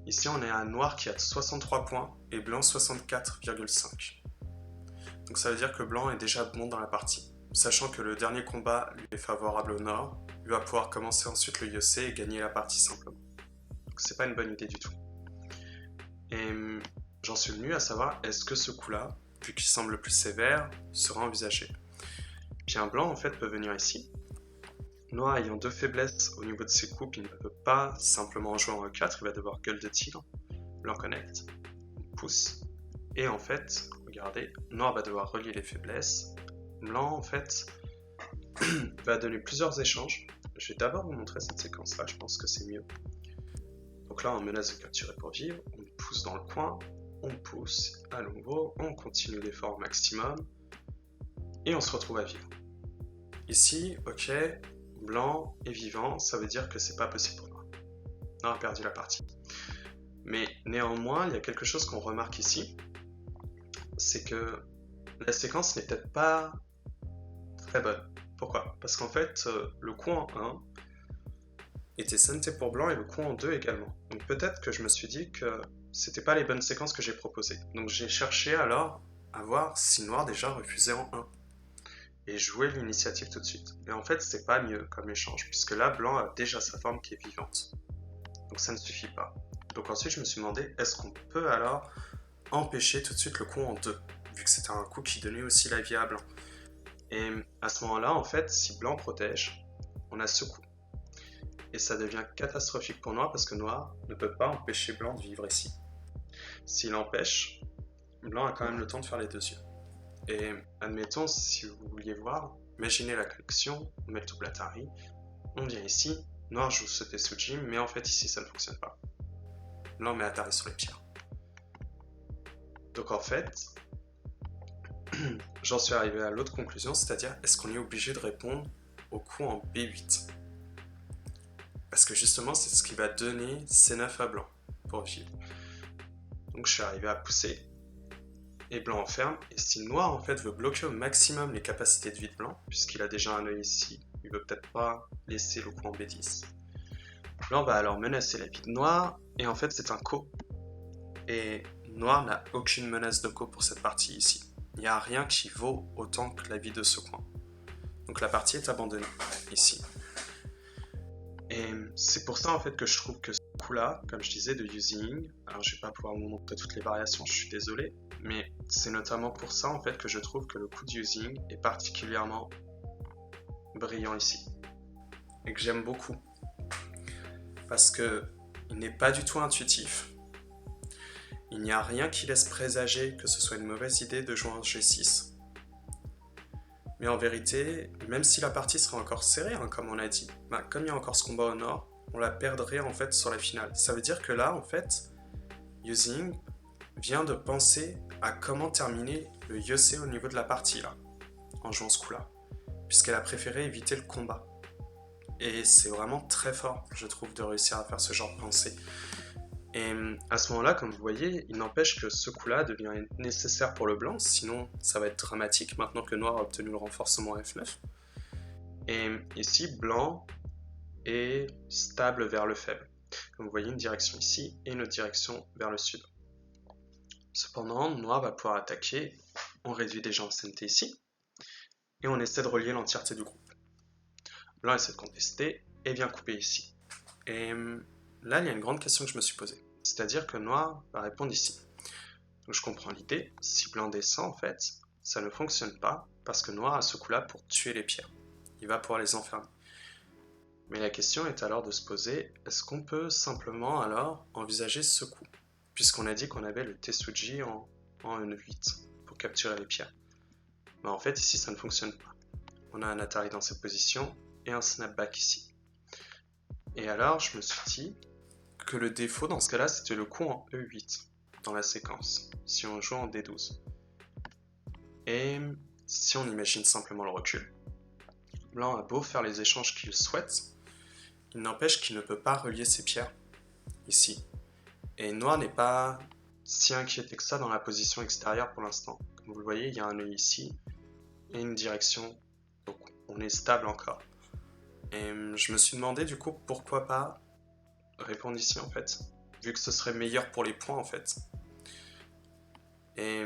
Ici, on est à noir qui a 63 points et blanc 64,5. Donc ça veut dire que blanc est déjà bon dans la partie, sachant que le dernier combat lui est favorable au nord il va pouvoir commencer ensuite le Yosei et gagner la partie simplement. Donc c'est pas une bonne idée du tout. Et j'en suis venu à savoir, est-ce que ce coup-là, vu qu'il semble le plus sévère, sera envisagé? Bien blanc en fait peut venir ici. Noir ayant deux faiblesses au niveau de ses coupes, il ne peut pas simplement jouer en E4, il va devoir gueule de tigre. Blanc connecte, pousse. Et en fait, regardez, noir va devoir relier les faiblesses. Blanc en fait va donner plusieurs échanges. Je vais d'abord vous montrer cette séquence-là, je pense que c'est mieux. Donc là, on menace de capturer pour vivre, on pousse dans le coin, on pousse à nouveau, on continue l'effort au maximum, et on se retrouve à vivre. Ici, ok, blanc est vivant, ça veut dire que c'est pas possible pour noir. Noir a perdu la partie. Mais néanmoins, il y a quelque chose qu'on remarque ici, c'est que la séquence n'est peut-être pas très bonne. Pourquoi? Parce qu'en fait, le coup en 1 était senté pour blanc et le coup en 2 également. Donc peut-être que je me suis dit que c'était pas les bonnes séquences que j'ai proposées. Donc j'ai cherché alors à voir si noir déjà refusait en 1 et jouer l'initiative tout de suite. Et en fait, c'est pas mieux comme échange, puisque là, blanc a déjà sa forme qui est vivante. Donc ça ne suffit pas. Donc ensuite, je me suis demandé, est-ce qu'on peut alors empêcher tout de suite le coup en 2, vu que c'était un coup qui donnait aussi la vie à blanc. Et à ce moment-là, en fait, si blanc protège, on a ce coup. Et ça devient catastrophique pour noir, parce que noir ne peut pas empêcher blanc de vivre ici. S'il empêche, blanc a quand même le temps de faire les deux yeux. Et admettons, si vous vouliez voir, imaginez la collection, on met le double Atari, on vient ici, noir joue ce Tetsuji, mais en fait ici ça ne fonctionne pas. Blanc met Atari sur les pierres. Donc en fait, j'en suis arrivé à l'autre conclusion, c'est-à-dire est-ce qu'on est obligé de répondre au coup en B8? Parce que justement c'est ce qui va donner C9 à blanc pour vivre. Donc je suis arrivé à pousser, et blanc enferme, et si noir en fait veut bloquer au maximum les capacités de vie de blanc, puisqu'il a déjà un œil ici, il veut peut-être pas laisser le coup en B10. Blanc va alors menacer la vie de noir, et en fait c'est un co. Et noir n'a aucune menace de co pour cette partie ici. Il n'y a rien qui vaut autant que la vie de ce coin. Donc la partie est abandonnée ici. Et c'est pour ça en fait que je trouve que ce coup-là, comme je disais, de using, alors je vais pas pouvoir vous montrer toutes les variations, je suis désolé, mais c'est notamment pour ça en fait que je trouve que le coup de using est particulièrement brillant ici. Et que j'aime beaucoup. Parce que il n'est pas du tout intuitif. Il n'y a rien qui laisse présager que ce soit une mauvaise idée de jouer en G6. Mais en vérité, même si la partie serait encore serrée, hein, comme on a dit, comme il y a encore ce combat au nord, on la perdrait en fait sur la finale. Ça veut dire que là, en fait, Using vient de penser à comment terminer le Yosei au niveau de la partie, là, en jouant ce coup-là. Puisqu'elle a préféré éviter le combat. Et c'est vraiment très fort, je trouve, de réussir à faire ce genre de pensée. Et à ce moment-là, comme vous voyez, il n'empêche que ce coup-là devient nécessaire pour le blanc, sinon ça va être dramatique maintenant que noir a obtenu le renforcement F9. Et ici, blanc est stable vers le faible. Comme vous voyez, une direction ici et une autre direction vers le sud. Cependant, noir va pouvoir attaquer, on réduit déjà en CNT ici, et on essaie de relier l'entièreté du groupe. Blanc essaie de contester et vient couper ici. Et là, il y a une grande question que je me suis posée. C'est-à-dire que noir va répondre ici. Donc je comprends l'idée. Si blanc descend, en fait, ça ne fonctionne pas parce que noir a ce coup-là pour tuer les pierres. Il va pouvoir les enfermer. Mais la question est alors de se poser, est-ce qu'on peut simplement alors envisager ce coup? Puisqu'on a dit qu'on avait le Tetsuji en E8 pour capturer les pierres. Mais en fait, ici, ça ne fonctionne pas. On a un Atari dans cette position et un snapback ici. Et alors, je me suis dit que le défaut dans ce cas-là, c'était le coup en E8 dans la séquence, si on joue en D12. Et si on imagine simplement le recul, blanc a beau faire les échanges qu'il souhaite, il n'empêche qu'il ne peut pas relier ses pierres ici. Et noir n'est pas si inquiété que ça dans la position extérieure pour l'instant. Comme vous le voyez, il y a un œil ici et une direction, donc on est stable encore. Et je me suis demandé du coup pourquoi pas répondre ici en fait, vu que ce serait meilleur pour les points en fait. Et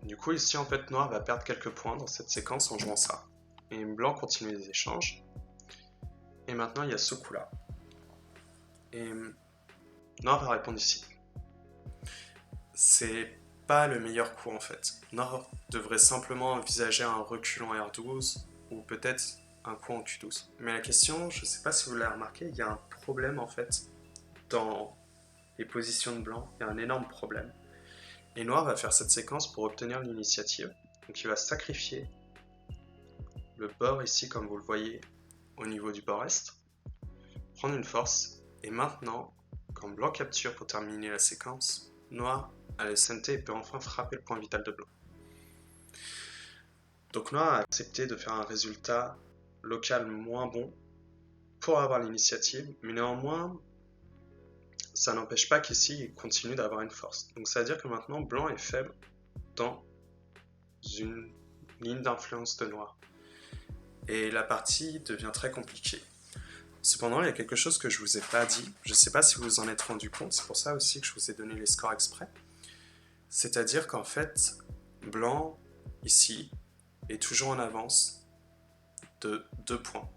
du coup ici en fait noir va perdre quelques points dans cette séquence en jouant ça. Et blanc continue les échanges. Et maintenant, il y a ce coup-là. Et Noir va répondre ici. C'est pas le meilleur coup en fait. Noir devrait simplement envisager un recul en R12 ou peut-être un coup en Q12. Mais la question, je sais pas si vous l'avez remarqué, il y a un problème en fait dans les positions de blanc. Il y a un énorme problème. Et Noir va faire cette séquence pour obtenir l'initiative. Donc il va sacrifier le bord ici comme vous le voyez au niveau du bord est, prendre une force, et maintenant, quand blanc capture pour terminer la séquence, Noir a le SNT et peut enfin frapper le point vital de blanc. Donc Noir a accepté de faire un résultat local moins bon pour avoir l'initiative, mais néanmoins, ça n'empêche pas qu'ici il continue d'avoir une force. Donc ça veut dire que maintenant blanc est faible dans une ligne d'influence de Noir. Et la partie devient très compliquée. Cependant, il y a quelque chose que je vous ai pas dit. Je ne sais pas si vous vous en êtes rendu compte, c'est pour ça aussi que je vous ai donné les scores exprès. C'est-à-dire qu'en fait, blanc, ici, est toujours en avance de 2 points.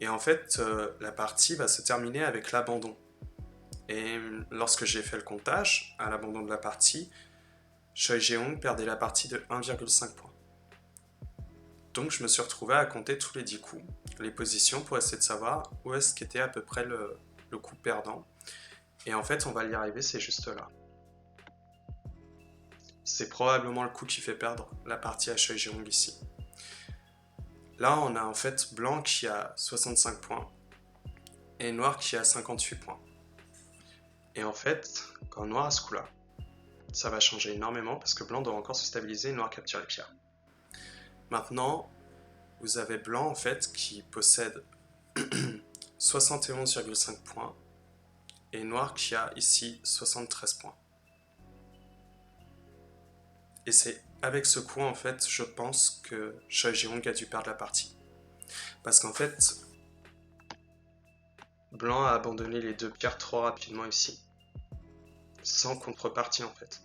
Et en fait, la partie va se terminer avec l'abandon. Et lorsque j'ai fait le comptage, à l'abandon de la partie, Choi Jae-hong perdait la partie de 1,5 points. Donc je me suis retrouvé à compter tous les 10 coups, les positions, pour essayer de savoir où est-ce qu'était à peu près le coup perdant. Et en fait, on va y arriver, c'est juste là. C'est probablement le coup qui fait perdre la partie à Choi Jae-hong ici. Là, on a en fait blanc qui a 65 points et noir qui a 58 points. Et en fait, quand noir a ce coup-là, ça va changer énormément parce que blanc doit encore se stabiliser et noir capture les pierres. Maintenant, vous avez blanc en fait qui possède 71,5 points et noir qui a ici 73 points. Et c'est avec ce coup en fait, je pense que Choi Jae-hong a dû perdre la partie. Parce qu'en fait, blanc a abandonné les 2 pierres trop rapidement ici. Sans contrepartie en fait.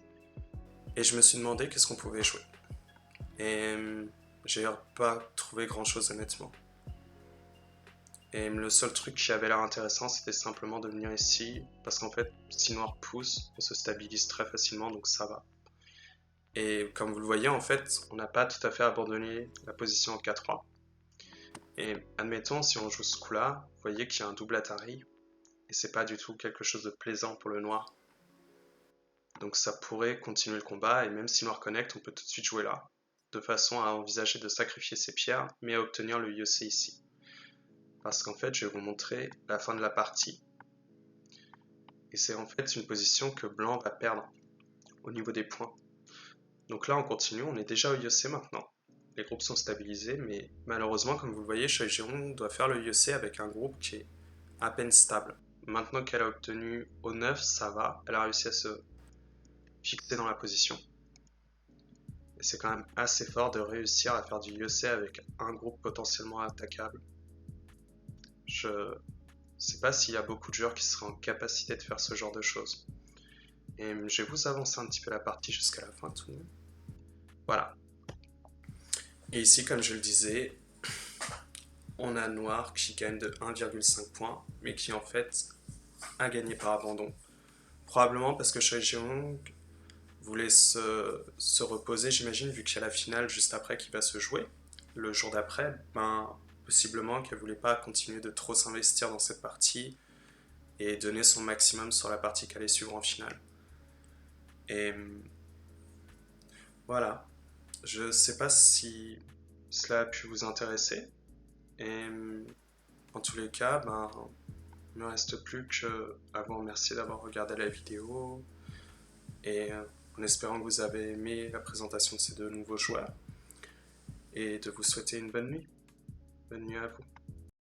Et je me suis demandé qu'est-ce qu'on pouvait jouer. Et j'ai pas trouvé grand chose honnêtement. Et le seul truc qui avait l'air intéressant, c'était simplement de venir ici, parce qu'en fait, si noir pousse, on se stabilise très facilement, donc ça va. Et comme vous le voyez, en fait, on n'a pas tout à fait abandonné la position en K3. Et admettons, si on joue ce coup-là, vous voyez qu'il y a un double Atari, et c'est pas du tout quelque chose de plaisant pour le noir. Donc ça pourrait continuer le combat, et même si noir connecte, on peut tout de suite jouer là, de façon à envisager de sacrifier ses pierres, mais à obtenir le IEC ici. Parce qu'en fait, je vais vous montrer la fin de la partie. Et c'est en fait une position que blanc va perdre au niveau des points. Donc là, on continue, on est déjà au IEC maintenant. Les groupes sont stabilisés, mais malheureusement, comme vous le voyez, Choi Jae-hong doit faire le IEC avec un groupe qui est à peine stable. Maintenant qu'elle a obtenu au 9, ça va, elle a réussi à se fixer dans la position. Et c'est quand même assez fort de réussir à faire du IEC avec un groupe potentiellement attaquable. Je sais pas s'il y a beaucoup de joueurs qui seraient en capacité de faire ce genre de choses. Et je vais vous avancer un petit peu la partie jusqu'à la fin tout de même. Voilà. Et ici, comme je le disais, on a noir qui gagne de 1,5 points, mais qui en fait a gagné par abandon. Probablement parce que Choi Jae-hong voulait se reposer, j'imagine, vu qu'il y a la finale juste après qui va se jouer. Le jour d'après, possiblement qu'elle voulait pas continuer de trop s'investir dans cette partie et donner son maximum sur la partie qu'elle allait suivre en finale. Et voilà. Je sais pas si cela a pu vous intéresser. Et en tous les cas, il ne me reste plus qu'à vous remercier d'avoir regardé la vidéo et en espérant que vous avez aimé la présentation de ces deux nouveaux joueurs et de vous souhaiter une bonne nuit. Bonne nuit à vous.